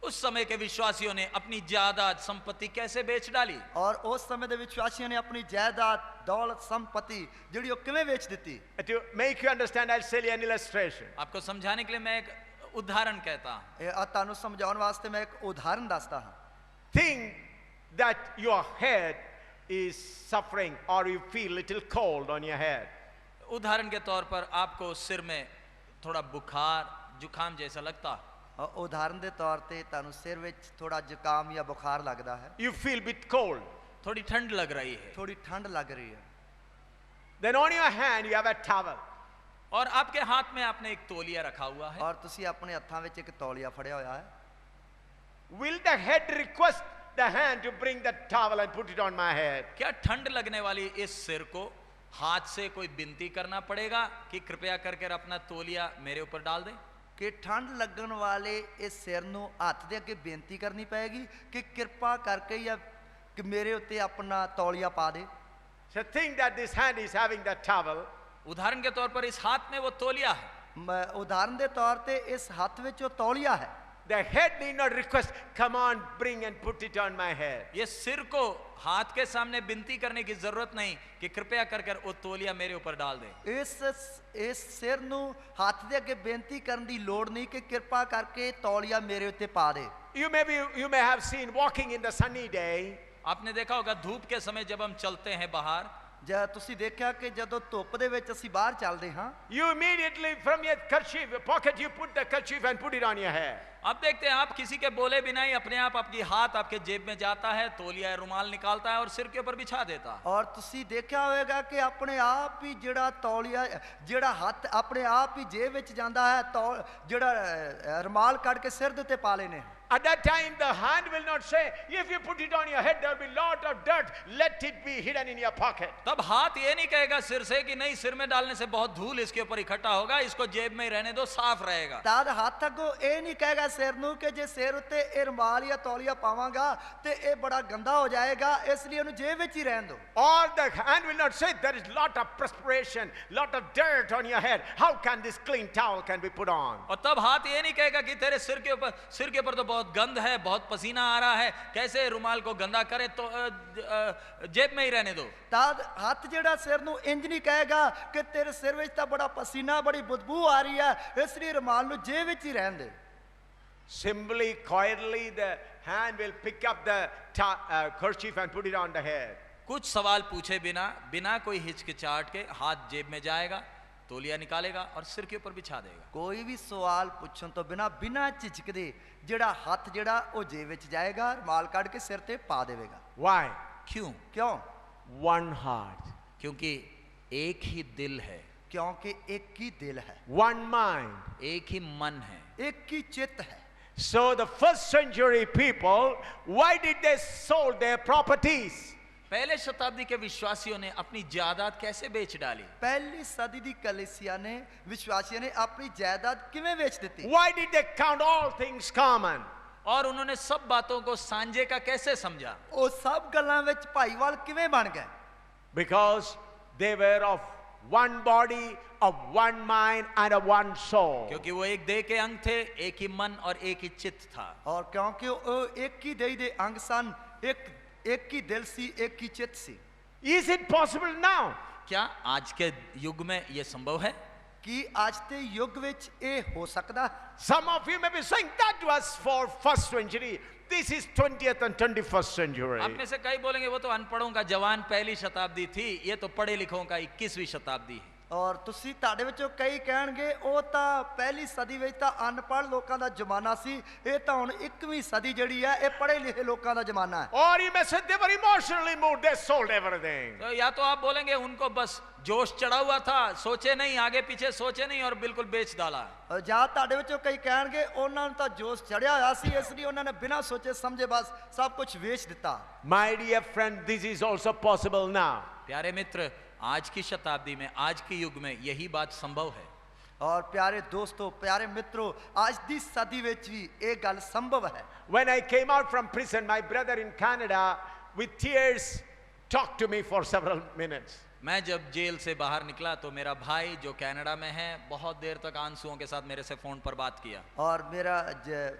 उस समय के विश्वासियों ने अपनी जायदाद संपत्ति कैसे बेच डाली? ਔਰ ਉਸ ਸਮੇਂ ਦੇ ਵਿਸ਼ਵਾਸੀਆਂ ਨੇ ਆਪਣੀ ਜਾਇਦਾਦ ਦੌਲਤ ਸੰਪत्ति ਜਿਹੜੀ ਉਹ ਕਿਵੇਂ ਵੇਚ ਦਿੱਤੀ। To make you understand, I'll tell you an illustration. आपको समझाने के लिए मैं एक उदाहरण कहता हूं। ਇਹ ਤੁਹਾਨੂੰ ਸਮਝਾਉਣ ਵਾਸਤੇ ਮੈਂ ਇੱਕ ਉਦਾਹਰਨ ਦੱਸਦਾ ਹਾਂ। Think that your head is suffering or you feel little cold on your head. उदाहरण के तौर पर आपको सिर में थोड़ा बुखार जुकाम जैसा लगता, ਉਦਾਹਰਨ ਦੇ ਤੌਰ ਤੇ ਤੁਹਾਨੂੰ ਸਿਰ ਵਿੱਚ ਥੋੜਾ ਜ਼ੁਕਾਮ ਜਾਂ ਬੁਖਾਰ ਲੱਗਦਾ ਹੈ, You feel bit cold. थोड़ी ठंड लग रही है, ਥੋੜੀ ਠੰਡ ਲੱਗ ਰਹੀ ਹੈ। Then on your hand you have a towel. और आपके हाथ में आपने एक तौलिया रखा हुआ है। ਔਰ ਤੁਸੀਂ ਆਪਣੇ ਹੱਥਾਂ ਵਿੱਚ ਇੱਕ ਤੌਲੀਆ ਫੜਿਆ ਹੋਇਆ ਹੈ। Will the head request the hand to bring the towel and put it on my head? क्या ठंड लगने वाली इस सिर को हाथ से कोई विनती करना पड़ेगा कि कृपया करके अपना तौलिया मेरे ऊपर डाल दें? ਕਿ ਠੰਡ ਲੱਗਣ ਵਾਲੇ ਇਸ ਸਿਰ ਨੂੰ ਹੱਥ ਦੇ ਅੱਗੇ ਬੇਨਤੀ ਕਰਨੀ ਪਏਗੀ ਕਿ ਕਿਰਪਾ ਕਰਕੇ ਜਾਂ ਕਿ ਮੇਰੇ ਉੱਤੇ ਆਪਣਾ ਤੌਲੀਆ ਪਾ ਦੇ। So think that this hand is having that towel. उदाहरण के तौर पर इस हाथ में वो तौलिया है। ਉਦਾਹਰਨ ਦੇ ਤੌਰ ਤੇ ਇਸ ਹੱਥ ਵਿੱਚ ਉਹ ਤੌਲੀਆ ਹੈ। The head need not request, come on, bring and put it on my head. ये सिर को हाथ के सामने विनती करने की जरूरत नहीं कि कृपया कर कर वो तौलिया मेरे ऊपर डाल दे। ਇਸ ਸਿਰ ਨੂੰ ਹੱਥ ਦੇ ਅੱਗੇ ਬੇਨਤੀ ਕਰਨ ਦੀ ਲੋੜ ਨਹੀਂ ਕਿ ਕਿਰਪਾ ਕਰਕੇ ਤੌਲੀਆ ਮੇਰੇ ਉੱਤੇ ਪਾ ਦੇ। You may have seen walking in the sunny day. आपने देखा होगा धूप के समय जब हम चलते हैं बाहर, ਜਾਂ ਤੁਸੀਂ ਦੇਖਿਆ ਕਿ ਜਦੋਂ ਧੁੱਪ ਦੇ ਵਿੱਚ ਅਸੀਂ ਬਾਹਰ ਚੱਲਦੇ ਹਾਂ, You immediately from your kerchief, your pocket, you put the kerchief and put it on your head. आप देखते हैं आप किसी के बोले बिना ही अपने आप आपकी हाथ आपके जेब में जाता है, तौलिया रुमाल निकालता है और सिर के ऊपर बिछा देता है। ਔਰ ਤੁਸੀਂ ਦੇਖਿਆ ਹੋਵੇਗਾ ਕਿ ਆਪਣੇ ਆਪ ਹੀ ਜਿਹੜਾ ਤੌਲੀਆ ਜਿਹੜਾ ਹੱਥ ਆਪਣੇ ਆਪ ਹੀ ਜੇਬ ਵਿੱਚ ਜਾਂਦਾ ਹੈ, ਜਿਹੜਾ ਰੁਮਾਲ ਕੱਢ ਕੇ ਸਿਰ ਦੇ ਉੱਤੇ ਪਾ ਲੈਨੇ। At that time, the hand will not say, if you put it on your head, there will be lot of dirt. Let it be hidden in your pocket. तब हाथ ये नहीं कहेगा सिर से कि नहीं, सिर में डालने से बहुत धूल इसके ऊपर इकट्ठा होगा, इसको जेब में ही रहने दो, साफ रहेगा। ਤਦ ਹੱਥ ਅੱਗੋਂ ਇਹ ਨਹੀਂ ਕਹੇਗਾ ਸਿਰ ਨੂੰ ਕਿ ਜੇ ਸਿਰ ਉੱਤੇ ਇਹ ਰੁਮਾਲ ਜਾਂ ਤੌਲੀਆ ਪਾਵਾਂਗਾ ਤੇ ਇਹ ਬੜਾ ਗੰਦਾ ਹੋ ਜਾਏਗਾ, ਇਸ ਲਈ ਉਹਨੂੰ ਜੇਬ ਵਿੱਚ ਹੀ ਰਹਿਣ ਦਿਓ। Or the hand will not say, there is lot of perspiration, lot of dirt on your head. How can this clean towel can be put on? और तब हाथ ये नहीं कहेगा कि तेरे सिर के ऊपर तो बहुत गंद है, बहुत पसीना आ रहा है, कैसे रुमाल को गंदा करे, तो जेब में ही रहने दो। ਤਦ ਹੱਥ ਜਿਹੜਾ ਸਿਰ ਨੂੰ ਇੰਜ ਨਹੀਂ ਕਹੇਗਾ ਕਿ ਤੇਰੇ ਸਿਰ ਵਿੱਚ ਤਾਂ ਬੜਾ ਪਸੀਨਾ ਬੜੀ ਬਦਬੂ ਆ ਰਹੀ ਹੈ, ਇਸ ਲਈ ਰੁਮਾਲ ਨੂੰ ਜੇਬ ਵਿੱਚ ਹੀ ਰਹਿਣ ਦੇ। Simply, quietly, the hand will pick up the kerchief and put it on the head. कुछ सवाल पूछे बिना बिना कोई हिचकिचाहट के हाथ जेब में जाएगा, तौलिया निकालेगा और सिर के ऊपर बिछा देगा। ਕੋਈ ਵੀ ਸਵਾਲ ਪੁੱਛਣ ਤੋਂ ਬਿਨਾ ਝਿਜਕਦੇ ਜਿਹੜਾ ਹੱਥ ਜਿਹੜਾ ਉਹ ਜੇਬ ਵਿੱਚ ਜਾਏਗਾ, ਰੁਮਾਲ ਕੱਢ ਕੇ ਸਿਰ ਤੇ ਪਾ ਦੇਵੇਗਾ। Why? क्यों? ਕਿਉਂ? One heart, क्योंकि एक ही दिल है, ਕਿਉਂਕਿ ਇੱਕ ਹੀ ਦਿਲ ਹੈ, one mind. एक ही मन है। ਇੱਕ ਹੀ ਚਿੱਤ ਹੈ। So the first century people, why did they sold their properties? पहले शताब्दी के विश्वासियों ने अपनी जायदाद कैसे बेच डाली? ਪਹਿਲੀ ਸਦੀ ਦੀ ਕਲੀਸਿया ਨੇ ਵਿਸ਼ਵਾਸੀਆਂ ਨੇ ਆਪਣੀ ਜਾਇਦਾਦ ਕਿਵੇਂ ਵੇਚ ਦਿੱਤੀ? Why did they count all things common? और उन्होंने सब बातों को सांझे का कैसे समझा? ਉਹ ਸਭ ਗੱਲਾਂ ਵਿੱਚ ਭਾਈਵਾਲ ਕਿਵੇਂ ਬਣ ਗਏ? Because they were of one body, of one mind, and of one soul. क्योंकि वो एक देह के अंग थे, एक ही मन और एक ही चित्त था। ਔਰ ਕਿਉਂਕਿ ਉਹ ਇੱਕ ਹੀ ਦੇਹ ਦੇ ਅੰਗ ਸਨ, ਇੱਕ ਹੀ ਦਿਲ ਸੀ, ਇੱਕ ਹੀ ਚਿੱਤ ਸੀ। Is it possible now? क्या आज के युग में ये संभव है? ਕੀ ਅੱਜ ਦੇ ਯੁੱਗ ਵਿੱਚ ਇਹ ਹੋ ਸਕਦਾ? Some of you may be saying that was for first century. This is 20th and 21st century. आप में से कई बोलेंगे वो तो अनपढ़ों का जवान पहली शताब्दी थी, ये तो पढ़े लिखों का 21वीं शताब्दी है। ਔਰ ਤੁਸੀਂ ਤੁਹਾਡੇ ਵਿੱਚੋਂ ਕਈ ਕਹਿਣਗੇ ਉਹ ਤਾਂ ਪਹਿਲੀ ਸਦੀ ਵਿੱਚ ਤਾਂ ਅਨਪੜ੍ਹ ਲੋਕਾਂ ਦਾ ਜ਼ਮਾਨਾ ਸੀ, ਇਹ ਤਾਂ ਹੁਣ 21ਵੀਂ ਸਦੀ ਜਿਹੜੀ ਹੈ ਇਹ ਪੜ੍ਹੇ ਲਿਖੇ ਲੋਕਾਂ ਦਾ ਜ਼ਮਾਨਾ ਹੈ। Or you may say they were emotionally moved, they sold everything. तो या तो आप बोलेंगे उनको बस जोश चढ़ा हुआ था, सोचे नहीं, आगे पीछे सोचे नहीं और बिल्कुल बेच डाला। ਜਾਂ ਤੁਹਾਡੇ ਵਿੱਚੋਂ ਕਈ ਕਹਿਣਗੇ ਉਹਨਾਂ ਨੂੰ ਤਾਂ ਜੋਸ਼ ਚੜਿਆ ਹੋਇਆ ਸੀ, ਇਸ ਲਈ ਉਹਨਾਂ ਨੇ ਬਿਨਾਂ ਸੋਚੇ ਸਮਝੇ ਬਸ ਸਭ ਕੁਝ ਵੇਚ ਦਿੱਤਾ। My dear friend, this is also possible now. प्यारे मित्र, आज की शताब्दी में, आज के युग में यही बात संभव है। ਔਰ ਪਿਆਰੇ ਦੋਸਤੋ, ਪਿਆਰੇ ਮਿੱਤਰੋ, ਅੱਜ ਦੀ ਸਦੀ ਵਿੱਚ ਵੀ ਇਹ ਗੱਲ ਸੰਭਵ ਹੈ। When I came out from prison, my brother in Canada, with tears, talked to me for several minutes. मैं जब जेल से बाहर निकला तो मेरा भाई जो कनाडा में है बहुत देर तक आंसुओं के साथ मेरे से फोन पर बात किया। ਔਰ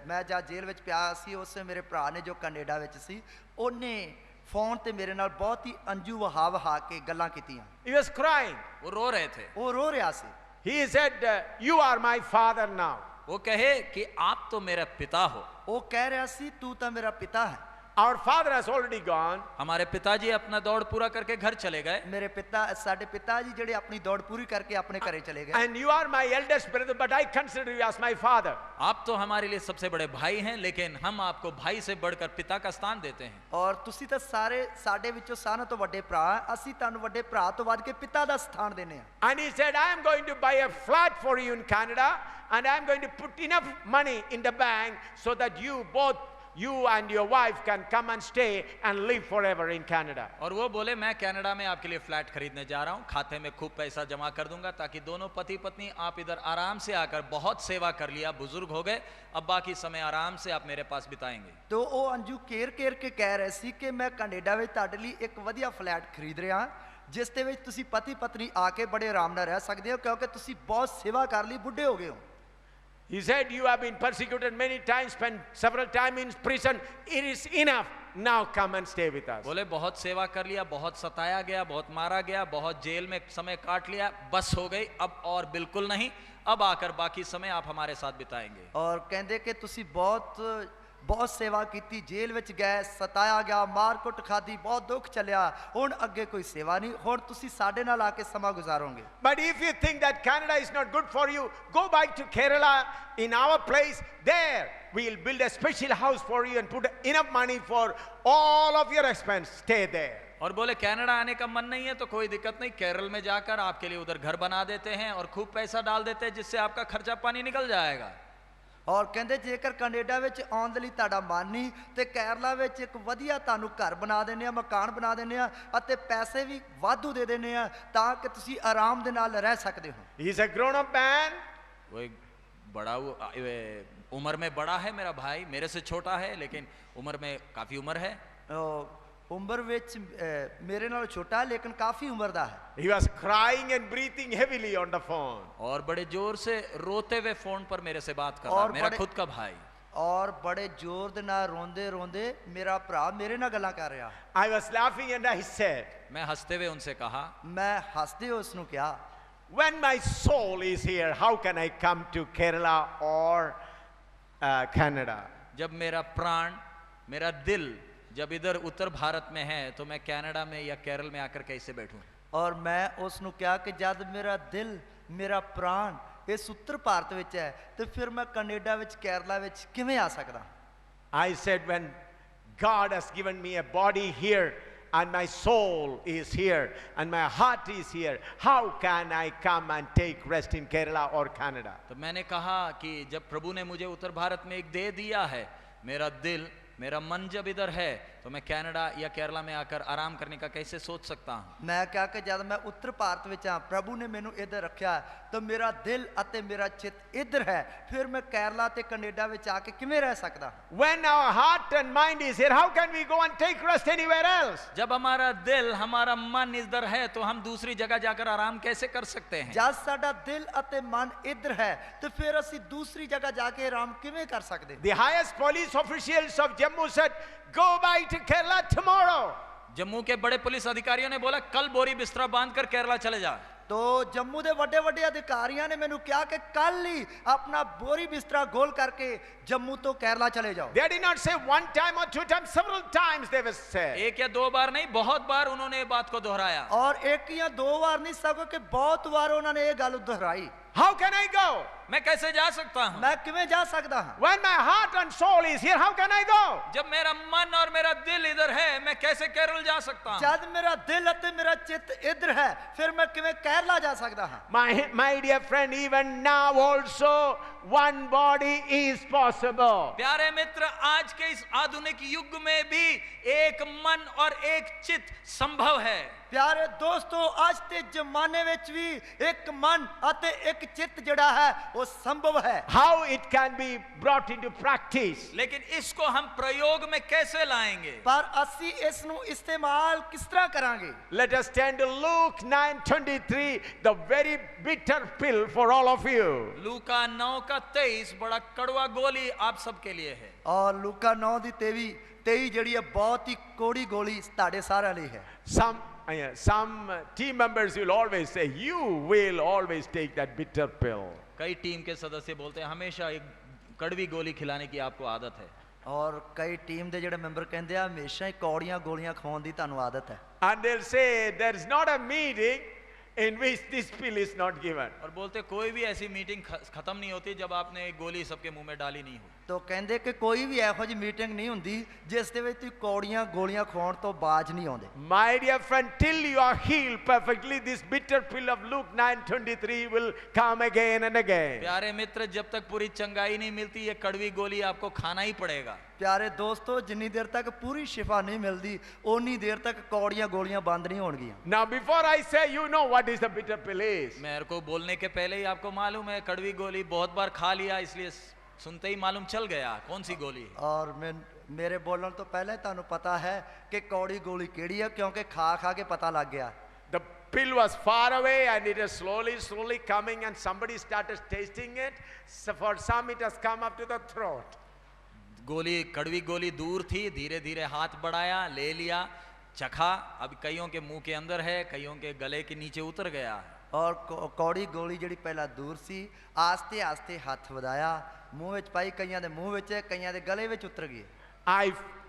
ਮੈਂ ਜਦ ਜੇਲ੍ਹ ਵਿੱਚ ਪਿਆ ਸੀ ਉਸ ਵੇਲੇ ਮੇਰੇ ਭਰਾ ਨੇ ਜੋ ਕੈਨੇਡਾ ਵਿੱਚ ਸੀ ਉਹਨੇ ਫੋਨ ਤੇ ਮੇਰੇ ਨਾਲ ਬਹੁਤ ਹੀ ਅੰਜੂ ਵਹਾ ਕੇ ਗੱਲਾਂ ਕੀਤੀਆਂ। He was crying. वो रो रहे थे। ਉਹ ਰੋ ਰਿਹਾ ਸੀ। He said, you are my father now. वो कहे कि आप तो मेरा पिता हो। ਉਹ ਕਹਿ ਰਿਹਾ ਸੀ ਤੂੰ ਤਾਂ ਮੇਰਾ ਪਿਤਾ ਹੈ। Our father has already gone. हमारे पिताजी अपना दौड़ पूरा करके घर चले गए। ਮੇਰੇ ਸਾਡੇ ਪਿਤਾ ਜੀ ਜਿਹੜੇ ਆਪਣੀ ਦੌੜ ਪੂਰੀ ਕਰਕੇ ਆਪਣੇ ਘਰੇ ਚਲੇ ਗਏ। And you are my eldest brother, but I consider you as my father. आप तो हमारे लिए सबसे बड़े भाई हैं, लेकिन हम आपको भाई से बढ़कर पिता का स्थान देते हैं। ਔਰ ਤੁਸੀਂ ਤਾਂ ਸਾਰੇ ਸਾਡੇ ਵਿੱਚੋਂ ਸਾਰਿਆਂ ਤੋਂ ਵੱਡੇ ਭਰਾ, ਅਸੀਂ ਤੁਹਾਨੂੰ ਵੱਡੇ ਭਰਾ ਤੋਂ ਵੱਧ ਕੇ ਪਿਤਾ ਦਾ ਸਥਾਨ ਦਿੰਦੇ ਹਾਂ। And he said, I am going to buy a flat for you in Canada, and I am going to put enough money in the bank so that you and your wife can come and stay and live forever in Canada. और वो बोले मैं Canada में आपके लिए flat खरीदने जा रहा हूँ, खाते में खूब पैसा जमा कर दूंगा ताकि दोनों पति पत्नी आप इधर आराम से आकर बहुत सेवा कर लिया, बुजुर्ग हो गए, अब बाकी समय आराम से आप मेरे पास बिताएंगे। तो ਉਹ ਅੰਜੂ ਕੇਰ ਕੇ ਕਹਿ ਰਹੇ ਸੀ ਕਿ ਮੈਂ ਕੈਨੇਡਾ ਵਿੱਚ ਤੁਹਾਡੇ ਲਈ ਇੱਕ ਵਧੀਆ ਫਲੈਟ ਖਰੀਦ ਰਿਹਾ ਹਾਂ ਜਿਸ ਦੇ ਵਿੱਚ ਤੁਸੀਂ ਪਤੀ ਪਤਨੀ ਆ ਕੇ ਬੜੇ ਆਰਾਮ ਨਾਲ ਰਹਿ ਸਕਦੇ ਹੋ ਕਿਉਂਕਿ ਤੁਸੀਂ ਬਹੁਤ ਸੇਵਾ ਕਰ ਲਈ, ਬੁੱਢੇ ਹੋ ਗਏ ਹੋ। He said, you have been persecuted many times, spent several times in prison. It is enough. Now come and stay with us. बोले बहुत सेवा कर लिया, बहुत सताया गया, बहुत मारा गया, बहुत जेल में समय काट लिया, बस हो गई, अब और बिल्कुल नहीं, अब आकर बाकी समय आप हमारे साथ बिताएंगे। और कहते कि तुसी बहुत सेवा की, जेल ਵਿੱਚ गए, सताया गया, मार कुट खादी, बहुत दुख चलिया, हुण अगे कोई सेवा नहीं, हुण तुसी साडे नाल आके समा गुजारोगे। But if you think that Canada is not good for you, go back to Kerala in our place. There we'll build a special house for you and put enough money for all of your expense. Stay there. और बोले Canada आने का मन नहीं है तो कोई दिक्कत नहीं, केरल में जाकर आपके लिए उधर घर बना देते हैं और खूब पैसा डाल देते हैं जिससे आपका खर्चा पानी निकल जाएगा। और कहते जेकर कनेडा ਵਿੱਚ ਆਉਣ ਦੇ ਲਈ ਤੁਹਾਡਾ ਮਨ ਨਹੀਂ ਤੇ ਕੇਰਲਾ ਵਿੱਚ ਇੱਕ ਵਧੀਆ ਤੁਹਾਨੂੰ ਘਰ ਬਣਾ ਦਿੰਨੇ ਆ, ਮਕਾਨ ਬਣਾ ਦਿੰਨੇ ਆ ਅਤੇ ਪੈਸੇ ਵੀ ਵਾਧੂ ਦੇ ਦਿੰਨੇ ਆ ਤਾਂ ਕਿ ਤੁਸੀਂ ਆਰਾਮ ਦੇ ਨਾਲ ਰਹਿ ਸਕਦੇ ਹੋ। He is a grown up man. वो एक बड़ा उम्र में बड़ा है मेरा भाई, मेरे से छोटा है लेकिन उम्र में काफी उम्र है। उम्र ਵਿੱਚ ਮੇਰੇ ਨਾਲੋਂ ਛੋਟਾ लेकिन काफी उम्र ਦਾ है। He was crying and breathing heavily on the phone. और बड़े जोर से रोते हुए फोन पर मेरे से बात कर रहा है, मेरा खुद का भाई। और बड़े जोर ਦੇ ਨਾਲ ਰੋਂਦੇ ਰੋਂਦੇ ਮੇਰਾ ਭਰਾ ਮੇਰੇ ਨਾਲ ਗੱਲਾਂ ਕਰ ਰਿਹਾ। I was laughing and I said, मैं हंसते हुए उनसे कहा, मैं हंसते हुए उसनु कहा, when my soul is here, how can I come to Kerala or Canada? जब मेरा प्राण, मेरा दिल जब इधर उत्तर भारत में है तो मैं कनाडा में या केरल में आकर कैसे बैठूं? और मैं ਉਸ ਨੂੰ ਕਿਹਾ ਕਿ ਜਦ ਮੇਰਾ ਦਿਲ ਮੇਰਾ ਪ੍ਰਾਣ ਇਸ ਉੱਤਰ ਭਾਰਤ ਵਿੱਚ ਹੈ ਤੇ ਫਿਰ ਮੈਂ ਕੈਨੇਡਾ ਵਿੱਚ ਕੇਰਲਾ ਵਿੱਚ ਕਿਵੇਂ ਆ ਸਕਦਾ? I said, when God has given me a body here and my soul is here and my heart is here, how can I come and take rest in Kerala or Canada? तो मैंने कहा कि जब प्रभु ने मुझे उत्तर भारत में एक देह दिया है, मेरा दिल मेरा मन जब इधर है तो मैं कनाडा या केरला में आकर आराम करने का कैसे सोच सकता हूं? ਮੈਂ ਕਿਹਾ ਕਿ ਜਦ ਮੈਂ ਉੱਤਰ ਭਾਰਤ ਵਿੱਚ ਹਾਂ, ਪ੍ਰਭੂ ਨੇ ਮੈਨੂੰ ਇੱਧਰ ਰੱਖਿਆ ਤਾਂ ਮੇਰਾ ਦਿਲ ਅਤੇ ਮੇਰਾ ਚਿੱਤ ਇੱਧਰ ਹੈ, ਫਿਰ ਮੈਂ ਕੇਰਲਾ ਤੇ ਕੈਨੇਡਾ ਵਿੱਚ ਆ ਕੇ ਕਿਵੇਂ ਰਹਿ ਸਕਦਾ? When our heart and mind is here, how can we go and take rest anywhere else? जब हमारा दिल हमारा मन इधर है तो हम दूसरी जगह जाकर आराम कैसे कर सकते हैं? ਜਦ ਸਾਡਾ ਦਿਲ ਅਤੇ ਮਨ ਇੱਧਰ ਹੈ ਤੇ ਫਿਰ ਅਸੀਂ ਦੂਸਰੀ ਜਗ੍ਹਾ ਜਾ ਕੇ ਆਰਾਮ ਕਿਵੇਂ ਕਰ ਸਕਦੇ? The highest police officials of Jammu said, go by to Kerala tomorrow. Jammu के बड़े पुलिस अधिकारियों ने बोला कल बोरी बिस्तरा बांधकर केरला चले जा। तो जम्मू ਦੇ ਵੱਡੇ ਵੱਡੇ ਅਧਿਕਾਰੀਆਂ ਨੇ ਮੈਨੂੰ ਕਿਹਾ ਕਿ ਕੱਲ ਹੀ ਆਪਣਾ ਬੋਰੀ ਬਿਸਤਰਾ ਗੋਲ ਕਰਕੇ ਜੰਮੂ ਤੋਂ ਕੇਰਲਾ ਚਲੇ ਜਾਓ। They did not say one time or two times, several times they were said. एक या दो बार नहीं, बहुत बार उन्होंने ये बात को दोहराया। और एक या दो बार नहीं सको कि बहुत बार उन्होंने ये गल दोहराई। How can I go? मैं कैसे जा सकता हूँ? मैं किवें जा सकता हूँ? When my heart and soul is here, how can I go? जब मेरा मन और मेरा दिल इधर है, मैं कैसे केरल जा सकता हूँ? जब मेरा दिल और मेरा चित्त इधर है, फिर मैं किवें केरला जा सकता हूँ? My dear friend, even now also one body is possible. प्यारे मित्र, आज के इस आधुनिक युग में भी एक मन और एक चित्त संभव है। प्यारे दोस्तों, आज के जमाने ਵਿੱਚ ਵੀ ਇੱਕ ਮਨ ਅਤੇ ਇੱਕ ਚਿੱਤ ਜਿਹੜਾ ਹੈ ਉਹ ਸੰਭਵ ਹੈ। How it can be brought into practice? लेकिन इसको हम प्रयोग में कैसे लाएंगे? पर ਅਸੀਂ ਇਸ ਨੂੰ ਇਸਤੇਮਾਲ ਕਿਸ ਤਰ੍ਹਾਂ ਕਰਾਂਗੇ? Let us turn to Luke 9:23, the very bitter pill for all of you. लूका 9 का 23 बड़ा कड़वा गोली आप सबके लिए है। और लूका 9 ਦੀ 23 ਜਿਹੜੀ ਹੈ ਬਹੁਤ ਹੀ ਕੋੜੀ ਗੋਲੀ ਤੁਹਾਡੇ ਸਾਰਿਆਂ ਲਈ ਹੈ। Some team members will always say, you will always take that bitter pill. कई टीम के सदस्य बोलते हैं हमेशा एक कड़वी गोली खिलाने की आपको आदत है। और कई टीम ਦੇ ਜਿਹੜੇ ਮੈਂਬਰ ਕਹਿੰਦੇ ਆ ਹਮੇਸ਼ਾ ਹੀ ਕੌੜੀਆਂ ਗੋਲੀਆਂ ਖਵਾਉਣ ਦੀ ਤੁਹਾਨੂੰ ਆਦਤ ਹੈ। And they'll say there is not a meeting in which this pill is not given. और बोलते कोई भी ऐसी मीटिंग खत्म नहीं होती जब आपने एक गोली सबके मुंह में डाली नहीं हो। तो ਕਹਿੰਦੇ ਕਿ ਕੋਈ ਵੀ ਇਹੋ ਜਿਹੀ ਮੀਟਿੰਗ ਨਹੀਂ ਹੁੰਦੀ ਜਿਸ ਦੇ ਵਿੱਚ ਤੁਸੀਂ ਕੌੜੀਆਂ ਗੋਲੀਆਂ ਖਵਾਉਣ ਤੋਂ ਬਾਜ ਨਹੀਂ ਆਉਂਦੇ। My dear friend, till you are healed perfectly, this bitter pill of Luke 9:23 will come again and again. प्यारे मित्र, जब तक पूरी चंगाई नहीं मिलती ये कड़वी गोली आपको खाना ही पड़ेगा। प्यारे दोस्तों, जिन्नी देर तक पूरी शिफा नहीं मिलती उन्नी देर तक कौड़ियां गोलियां बंद नहीं होंगियां। Now before I say, you know what is the bitter pill is. मेरे को बोलने के पहले ही आपको मालूम है कड़वी गोली बहुत बार खा लिया, इसलिए सुनते ही मालूम चल गया कौन सी गोली है। और मेरे बोलने तो पहले तुहानू पता है कि कौड़ी गोली केड़ी है, क्योंकि खा खा के पता लग गया। The pill was far away and it is slowly coming, and somebody started tasting it. So for some it has come up to the throat. गोली कड़वी गोली दूर थी, धीरे धीरे हाथ बढ़ाया, ले लिया, चखा, अब कईयों के मुंह के अंदर है, कईयों के गले के नीचे उतर गया। और कौड़ी गोली जिहड़ी पहला दूर सी आस्ते आस्ते हाथ वधाया, मुंह विच पाई, कईयां दे मुंह विच, कईयां दे गले विच उतर गई।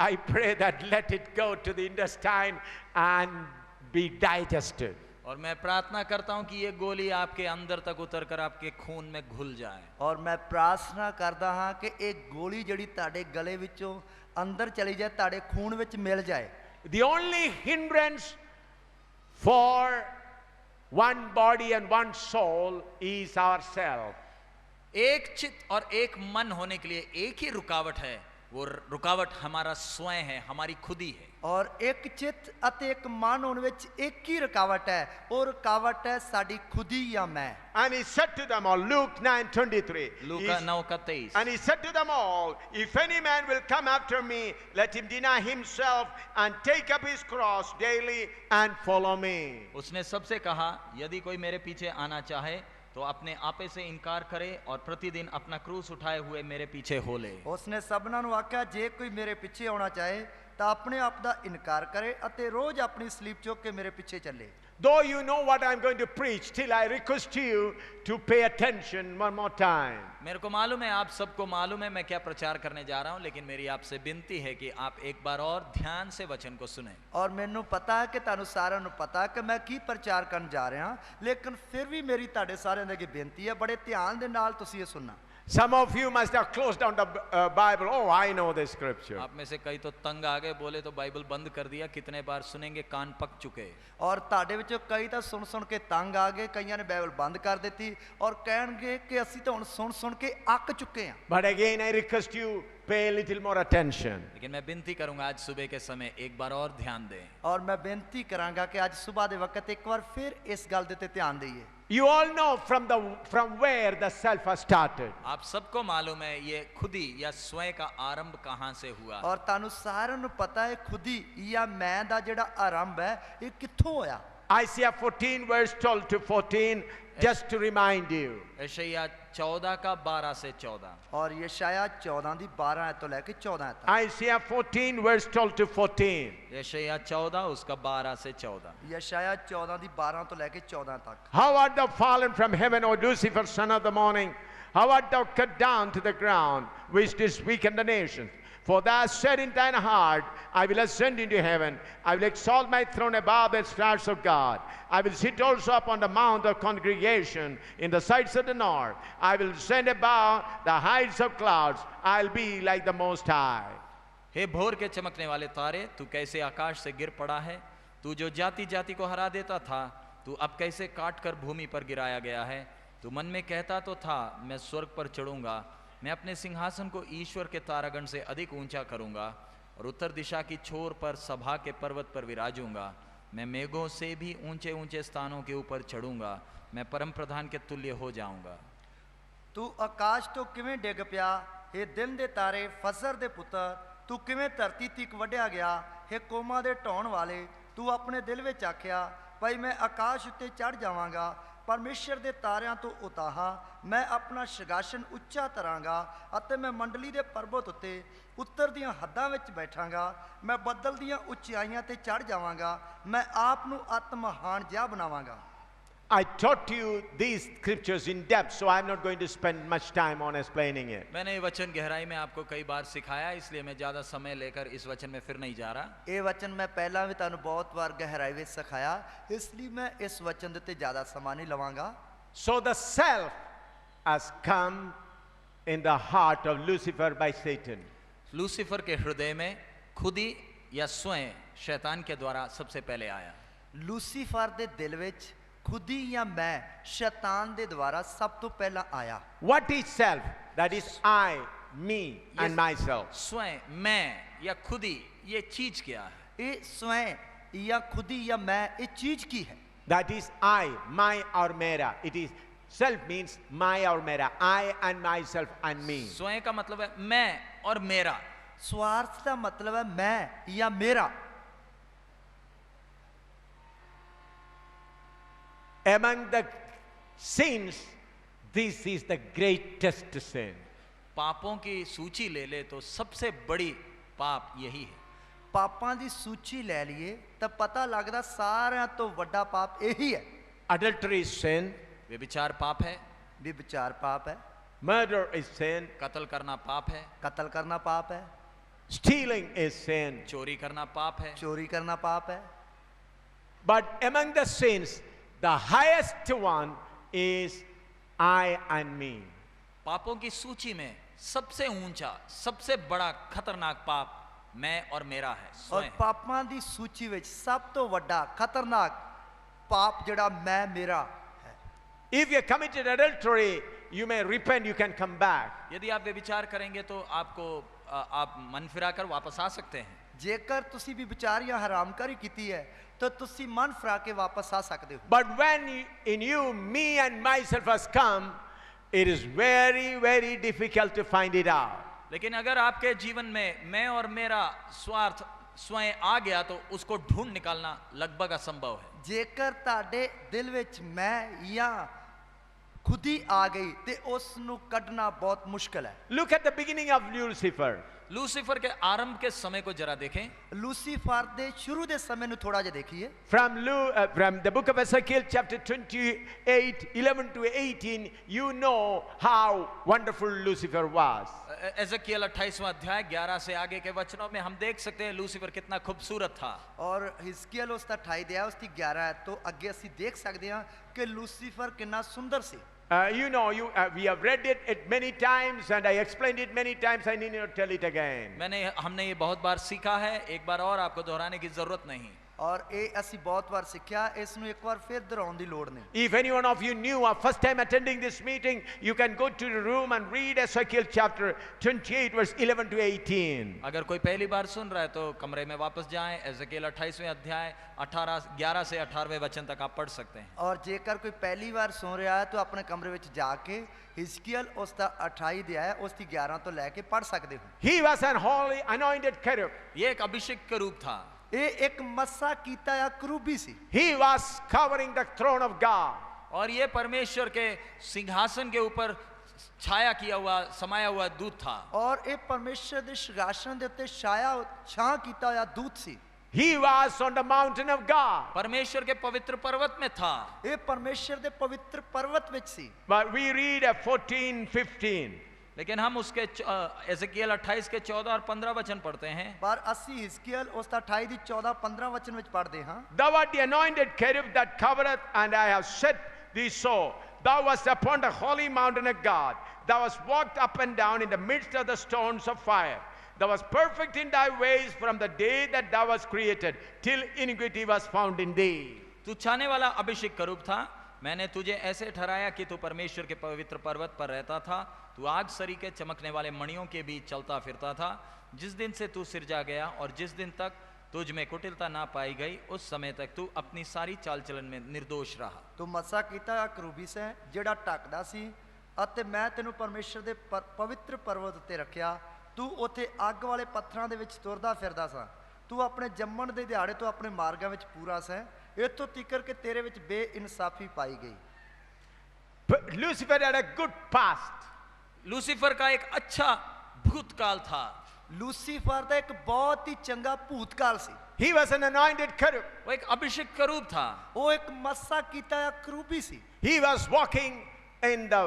I pray that let it go to the intestine and be digested. और मैं प्रार्थना करता हूं कि ये गोली आपके अंदर तक उतरकर आपके खून में घुल जाए। और मैं प्रार्थना करदा हां कि एक गोली जिहड़ी तुहाडे गले विचों अंदर चली जाए, तुहाडे खून विच मिल जाए। The only hindrance for one body and one soul is ourselves. एक चित्त और एक मन होने के लिए एक ही रुकावट है, वो रुकावट हमारा स्वयं है, हमारी खुदी है। और एक चित्त अते एक मन होने विच एक ही रुकावट है, और रुकावट है साडी खुदी या मैं। And he said to them all, Luke 9:23. लूका 9 का 23। And he said to them all, if any man will come after me, let him deny himself and take up his cross daily and follow me. उसने सबसे कहा, यदि कोई मेरे पीछे आना चाहे तो अपने आपे से इनकार करे और प्रतिदिन अपना क्रूस उठाए हुए मेरे पीछे हो ले। उसने सबना नु आख्या जे कोई मेरे पीछे आना चाहे ਤਾਂ ਆਪਣੇ ਆਪ ਦਾ ਇਨਕਾਰ ਕਰੇ ਅਤੇ ਰੋਜ਼ ਆਪਣੀ ਸਲੀਬ ਚੁੱਕ ਕੇ ਮੇਰੇ ਪਿੱਛੇ ਚੱਲੇ। Though you know what I'm going to preach, still I request you to pay attention one more time. मेरे को मालूम है, आप सबको मालूम है मैं क्या प्रचार करने जा रहा हूं, लेकिन मेरी आपसे विनती है कि आप एक बार और ध्यान से वचन को सुने। ਔਰ ਮੈਨੂੰ ਪਤਾ ਹੈ ਕਿ ਤੁਹਾਨੂੰ ਸਾਰਿਆਂ ਨੂੰ ਪਤਾ ਕਿ ਮੈਂ ਕੀ ਪ੍ਰਚਾਰ ਕਰਨ ਜਾ ਰਿਹਾ, ਲੇਕਿਨ ਫਿਰ ਵੀ ਮੇਰੀ ਤੁਹਾਡੇ ਸਾਰਿਆਂ ਦੇ ਅੱਗੇ ਬੇਨਤੀ ਹੈ, ਬੜੇ ਧਿਆਨ ਦੇ ਨਾਲ ਤੁਸੀਂ ਇਹ ਸੁਣਨਾ। Some of you must have closed down the Bible. Oh, I know the scripture. आप में से कई तो तंग आ गए, बोले तो बाइबल बंद कर दिया, कितने बार सुनेंगे, कान पक चुके। ਔਰ ਤੁਹਾਡੇ ਵਿੱਚੋਂ ਕਈ ਤਾਂ ਸੁਣ ਕੇ ਤੰਗ ਆ ਗਏ, ਕਈਆਂ ਨੇ ਬਾਈਬਲ ਬੰਦ ਕਰ ਦਿੱਤੀ ਔਰ ਕਹਿਣਗੇ ਕਿ ਅਸੀਂ ਤਾਂ ਹੁਣ ਸੁਣ ਕੇ ਅੱਕ ਚੁੱਕੇ ਹਾਂ। But again, I request you, pay a little more attention. लेकिन मैं विनती करूंगा आज सुबह के समय एक बार और ध्यान दें। ਔਰ ਮੈਂ ਬੇਨਤੀ ਕਰਾਂਗਾ ਕਿ ਅੱਜ ਸਵੇਰ ਦੇ ਵਕਤ ਇੱਕ ਵਾਰ ਫਿਰ ਇਸ ਗੱਲ ਦੇ ਤੇ ਧਿਆਨ ਦਈਏ। You all know from where the self has started. आप सबको मालूम है ये खुदी या स्वयं का आरंभ कहां से हुआ। ਔਰ ਤੁਹਾਨੂੰ ਸਾਰਿਆਂ ਨੂੰ ਪਤਾ ਹੈ ਖੁਦੀ ਜਾਂ ਮੈਂ ਦਾ ਜਿਹੜਾ ਆਰੰਭ ਹੈ ਇਹ ਕਿੱਥੋਂ ਹੋਇਆ। Isaiah 14 verse 12 to 14, just to remind you. यशायाह 14 का 12 से 14। ਔਰ ਯਸ਼ਾਇਆ 14 ਦੀ 12 ਤੋਂ ਲੈ ਕੇ 14 ਤੱਕ। Isaiah 14 verse 12 to 14. यशायाह 14 उसका 12 से 14। ਯਸ਼ਾਇਆ 14 ਦੀ 12 ਤੋਂ ਲੈ ਕੇ 14 ਤੱਕ। How art thou fallen from heaven, O Lucifer, son of the morning? How art thou cut down to the ground, which didst weaken the nations? For thou hast said in thine heart, I will ascend into heaven. I will exalt my throne above the stars of God. I will sit also upon the mount of congregation in the sides of the north. I will ascend above the heights of clouds. I'll be like the Most High. हे भोर के चमकने वाले तारे, तू कैसे आकाश से गिर पड़ा है। तू जो जाति जाति को हरा देता था, तू अब कैसे काट कर भूमि पर गिराया गया है। तू मन में कहता तो था, मैं स्वर्ग पर चढ़ूंगा, मैं अपने सिंहासन को ईश्वर के तारागण से अधिक ऊंचा करूंगा और उत्तर दिशा की छोर पर सभा के पर्वत पर विराजूंगा। मैं मेघों से भी ऊंचे ऊंचे स्थानों के ऊपर चढ़ूंगा, मैं परम प्रधान के तुल्य हो जाऊंगा। ਤੂੰ ਆਕਾਸ਼ ਤੋਂ ਕਿਵੇਂ ਡਿੱਗ ਪਿਆ, हे ਦਿਨ ਦੇ ਤਾਰੇ, ਫਸਰ ਦੇ ਪੁੱਤਰ, ਤੂੰ ਕਿਵੇਂ ਧਰਤੀ ਤੀਕ ਵੱਢਿਆ ਗਿਆ, हे ਕੋਮਾਂ ਦੇ ਢਾਉਣ ਵਾਲੇ। ਤੂੰ ਆਪਣੇ ਦਿਲ ਵਿੱਚ ਆਖਿਆ, ਭਾਈ ਮੈਂ ਆਕਾਸ਼ ਉੱਤੇ ਚੜ ਜਾਵਾਂਗਾ, ਪਰਮੇਸ਼ਰ ਦੇ ਤਾਰਿਆਂ ਤੋਂ ਉਤਾਹਾਂ, ਮੈਂ ਆਪਣਾ ਸਿੰਹਾਸਨ ਉੱਚਾ ਧਰਾਂਗਾ ਅਤੇ ਮੈਂ ਮੰਡਲੀ ਦੇ ਪਰਬਤ ਉੱਤੇ ਉੱਤਰ ਦੀਆਂ ਹੱਦਾਂ ਵਿੱਚ ਬੈਠਾਂਗਾ। ਮੈਂ ਬੱਦਲ ਦੀਆਂ ਉਚਾਈਆਂ ਤੇ ਚੜ ਜਾਵਾਂਗਾ, ਮੈਂ ਆਪ ਨੂੰ ਆਤਮਹਾਨ ਜਿਹਾ ਬਣਾਵਾਂਗਾ। I taught you these scriptures in depth, so I'm not going to spend much time on explaining it. मैंने ये वचन गहराई में आपको कई बार सिखाया, इसलिए मैं ज़्यादा समय लेकर इस वचन में फिर नहीं जा रहा। ਇਹ ਵਚਨ ਮੈਂ ਪਹਿਲਾਂ ਵੀ ਤੁਹਾਨੂੰ ਬਹੁਤ ਵਾਰ ਗਹਿਰਾਈ ਵਿੱਚ ਸਿਖਾਇਆ, ਇਸ ਲਈ ਮੈਂ ਇਸ ਵਚਨ ਦੇ ਉੱਤੇ ਜ਼ਿਆਦਾ ਸਮਾਂ ਨਹੀਂ ਲਵਾਂਗਾ। So the self has come in the heart of Lucifer by Satan. Lucifer के हृदय में खुदी या स्वयं शैतान के द्वारा सबसे पहले आया। ਲੂਸੀਫਰ ਦੇ ਦਿਲ ਵਿੱਚ ਖੁਦੀ ਜਾਂ ਮੈਂ ਸ਼ੈਤਾਨ ਦੇ ਦੁਆਰਾ ਸਭ ਤੋਂ ਪਹਿਲਾਂ ਆਇਆ। What is self? That is I, me, and myself. स्वयं, मैं या खुदी, ये चीज क्या है? ਇਹ ਸਵੈਂ ਜਾਂ ਖੁਦੀ ਜਾਂ ਮੈਂ ਇਹ ਚੀਜ਼ ਕੀ ਹੈ? That is I, my or mera. It is self means my or mera. I and myself and me. स्वयं का मतलब है मैं और मेरा। ਸਵਾਰਥ ਦਾ ਮਤਲਬ ਹੈ ਮੈਂ ਜਾਂ ਮੇਰਾ। Among the sins, this is the greatest sin. पापों की सूची ले ले तो सबसे बड़ी पाप यही है। ਪਾਪਾਂ ਦੀ ਸੂਚੀ ਲੈ ਲਈਏ ਤਾਂ ਪਤਾ ਲੱਗਦਾ ਸਾਰਿਆਂ ਤੋਂ ਵੱਡਾ ਪਾਪ ਇਹੀ ਹੈ। Adultery is sin. व्यभिचार पाप है। ਵਿਭਚਾਰ ਪਾਪ ਹੈ। Murder is sin. कत्ल करना पाप है। ਕਤਲ ਕਰਨਾ ਪਾਪ ਹੈ। Stealing is sin. चोरी करना पाप है। ਚੋਰੀ ਕਰਨਾ ਪਾਪ ਹੈ। But among the sins, the highest one is I and me. पापों की सूची में सबसे ऊंचा, सबसे बड़ा खतरनाक पाप मैं और मेरा है, ਔਰ स्वयं। ਪਾਪਾਂ ਦੀ ਸੂਚੀ ਵਿੱਚ ਸਭ ਤੋਂ ਵੱਡਾ ਖਤਰਨਾਕ ਪਾਪ ਜਿਹੜਾ ਮੈਂ ਮੇਰਾ ਹੈ। If you committed adultery, you may repent, you can come back. यदि आप व्यभिचार करेंगे तो आप मन फिराकर वापस आ सकते हैं। ਜੇਕਰ ਤੁਸੀਂ ਵੀ ਵਿਚਾਰ ਜਾਂ ਹਰਾਮਕਾਰੀ ਕੀਤੀ ਹੈ ਤਾਂ ਤੁਸੀਂ ਮਨ ਫਰਾ ਕੇ ਵਾਪਸ ਆ ਸਕਦੇ ਹੋ। But when in you, me and myself has come, it is very, very difficult to find it out. लेकिन अगर आपके जीवन में मैं और मेरा स्वार्थ स्वयं आ गया तो उसको ढूंढ निकालना लगभग असंभव है। ਜੇਕਰ ਤੁਹਾਡੇ ਦਿਲ ਵਿੱਚ ਮੈਂ ਜਾਂ ਖੁਦੀ ਆ ਗਈ ਤੇ ਉਸ ਨੂੰ ਕੱਢਣਾ ਬਹੁਤ ਮੁਸ਼ਕਲ ਹੈ। Look at the beginning of Lucifer. Lucifer के आरंभ के समय को जरा देखें। ਲੂਸੀਫਰ ਦੇ ਸ਼ੁਰੂ ਦੇ ਸਮੇਂ ਨੂੰ ਥੋੜਾ ਜਿਹਾ ਦੇਖੀਏ। From the book of Ezekiel, chapter 28, 11 to 18, you know how wonderful Lucifer was. Ezekiel 28वां अध्याय 11 से आगे के वचनों में हम देख सकते हैं लूसीफर कितना खूबसूरत था। ਔਰ ਹਿਜ਼ਕੀਏਲ ਉਸ ਦਾ 28 ਦਿਆ ਉਸ ਦੀ 11 ਹੈ ਤੋਂ ਅੱਗੇ ਅਸੀਂ ਦੇਖ ਸਕਦੇ ਹਾਂ ਕਿ ਲੂਸੀਫਰ ਕਿੰਨਾ ਸੁੰਦਰ ਸੀ। We have read it many times and I explained it many times. I need not tell it again. हमने ये बहुत बार सीखा है, एक बार और आपको दोहराने की जरूरत नहीं। ਔਰ ਇਹ ਅਸੀਂ ਬਹੁਤ ਵਾਰ ਸਿੱਖਿਆ, ਇਸ ਨੂੰ ਇੱਕ ਵਾਰ ਫਿਰ ਦੁਹਰਾਉਣ ਦੀ ਲੋੜ ਨਹੀਂ। If any one of you new or first time attending this meeting, you can go to the room and read Ezekiel chapter 28 verse 11 to 18. अगर कोई पहली बार सुन रहा है तो कमरे में वापस जाएं, एजेकियल 28वें अध्याय 11 से 18वें वचन तक आप पढ़ सकते हैं। और जेकर कोई पहली बार सुन रहा है तो अपने कमरे ਵਿੱਚ ਜਾ ਕੇ ਹਿਜ਼ਕੀਏਲ ਉਸ ਦਾ 28 ਦਿਆ ਹੈ ਉਸ ਦੀ 11 ਤੋਂ ਲੈ ਕੇ ਪढ़ ਸਕਦੇ ਹੋ। He was an holy anointed cherub. ये एक अभिषेक का रूप था। ਇਹ ਇੱਕ ਮੱਸਾ ਕੀਤਾ ਆ ਕਰੂਬੀ ਸੀ। He was covering the throne of God. और ये परमेश्वर के सिंहासन के ऊपर छाया किया हुआ समाया हुआ दूत था। और ਇਹ ਪਰਮੇਸ਼ਰ ਦੇ ਸਿଂਹਾਸਨ ਦੇ ਉੱਤੇ ਛਾਂ ਕੀਤਾ ਹੋਇਆ ਦੂਤ ਸੀ। He was on the mountain of God. परमेश्वर के पवित्र पर्वत में था। ਇਹ ਪਰਮੇਸ਼ਰ ਦੇ ਪਵਿੱਤਰ ਪਰਵਤ ਵਿੱਚ ਸੀ। But we read 14:15. लेकिन हम उसके एजेकियल 28 के 14 और 15 वचन पढ़ते हैं। पर ਅਸੀਂ ਹਿਜ਼ਕੀਏਲ ਉਸ ਦਾ 28 ਦੀ 14-15 ਵਚਨ ਵਿੱਚ ਪੜ੍ਹਦੇ ਹਾਂ। Thou art the anointed cherub that covereth, and I have set thee so. Thou wast upon the holy mountain of God. Thou hast walked up and down in the midst of the stones of fire. Thou wast perfect in thy ways from the day that thou wast created, till iniquity was found in thee. तू छाने वाला अभिषेक का रूप था। मैंने तुझे ऐसे ठहराया कि तू परमेश्वर के पवित्र पर्वत पर रहता था। तू आग सरीके चमकने वाले मणियों के बीच चलता फिरता था। जिस दिन से तू सिरजा गया और जिस दिन तक तुझ में कुटिलता ना पाई गई, उस समय तक तू अपनी सारी चाल चलन में निर्दोष रहा। ਤੂੰ ਮੱਸਾ ਕੀਤਾ ਕਰੂਬੀ ਸੈਂ ਜਿਹੜਾ ਢੱਕਦਾ ਸੀ ਅਤੇ ਮੈਂ ਤੈਨੂੰ ਪਰਮੇਸ਼ਰ ਦੇ ਪਵਿੱਤਰ ਪਰਵਤ ਉੱਤੇ ਰੱਖਿਆ। ਤੂੰ ਉੱਥੇ ਅੱਗ ਵਾਲੇ ਪੱਥਰਾਂ ਦੇ ਵਿੱਚ ਤੁਰਦਾ ਫਿਰਦਾ ਸਾਂ। ਤੂੰ ਆਪਣੇ ਜੰਮਣ ਦੇ ਦਿਹਾੜੇ ਤੋਂ ਆਪਣੇ ਮਾਰਗਾਂ ਵਿੱਚ ਪੂਰਾ ਸੈਂ। ਇੱਥੋਂ ਤੀਕਰ ਕਿ ਤੇਰੇ ਵਿੱਚ ਬੇਇਨਸਾਫੀ ਪਾਈ ਗਈ। But Lucifer had a good past. Lucifer का एक अच्छा भूतकाल था। ਲੂਸੀਫਰ ਦਾ ਇੱਕ ਬਹੁਤ ਹੀ ਚੰਗਾ ਭੂਤਕਾਲ ਸੀ। He was an anointed cherub. वो एक अभिषेक का रूप था। ਉਹ ਇੱਕ ਮੱਸਾ ਕੀਤਾ ਹੋਇਆ ਕਰੂਬੀ ਸੀ। He was walking in the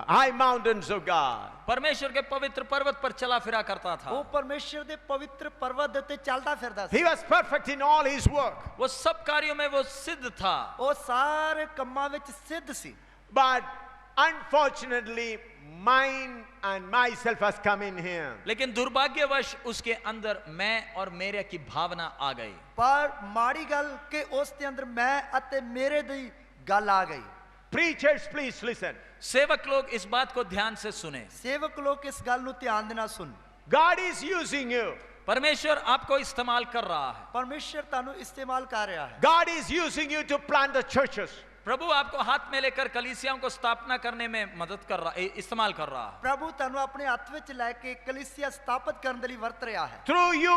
high mountains of God. परमेश्वर के पवित्र पर्वत पर चला फिरा करता था। ਉਹ ਪਰਮੇਸ਼ਰ ਦੇ ਪਵਿੱਤਰ ਪਰਵਤ ਦੇ ਉੱਤੇ ਚੱਲਦਾ ਫਿਰਦਾ ਸੀ। He was perfect in all his work. वो सब कार्यों में वो सिद्ध था। ਉਹ ਸਾਰੇ ਕੰਮਾਂ ਵਿੱਚ ਸਿੱਧ ਸੀ। But unfortunately, mine and myself has come in him. लेकिन दुर्भाग्यवश उसके अंदर मैं और मेरे की भावना आ गई। ਪਰ ਮਾੜੀ ਗੱਲ ਕਿ ਉਸ ਦੇ ਅੰਦਰ ਮੈਂ ਅਤੇ ਮੇਰੇ ਦੀ ਗੱਲ ਆ ਗਈ। Preachers, please listen. सेवक लोग इस बात को ध्यान से सुने। ਸੇਵਕ ਲੋਕ ਇਸ ਗੱਲ ਨੂੰ ਧਿਆਨ ਦੇਣਾ ਸੁਣ। God is using you. परमेश्वर आपको इस्तेमाल कर रहा है। ਪਰਮੇਸ਼ਰ ਤੁਹਾਨੂੰ ਇਸਤੇਮਾਲ ਕਰ ਰਿਹਾ ਹੈ। God is using you to plant the churches. प्रभु आपको हाथ में लेकर कलीसियाओं को स्थापना करने में मदद कर रहा है, इस्तेमाल कर रहा है। ਪ੍ਰਭੂ ਤੁਹਾਨੂੰ ਆਪਣੇ ਹੱਥ ਵਿੱਚ ਲੈ ਕੇ ਕਲੀਸਿਆ ਸਥਾਪਿਤ ਕਰਨ ਦੇ ਲਈ ਵਰਤ ਰਿਹਾ ਹੈ। Through you,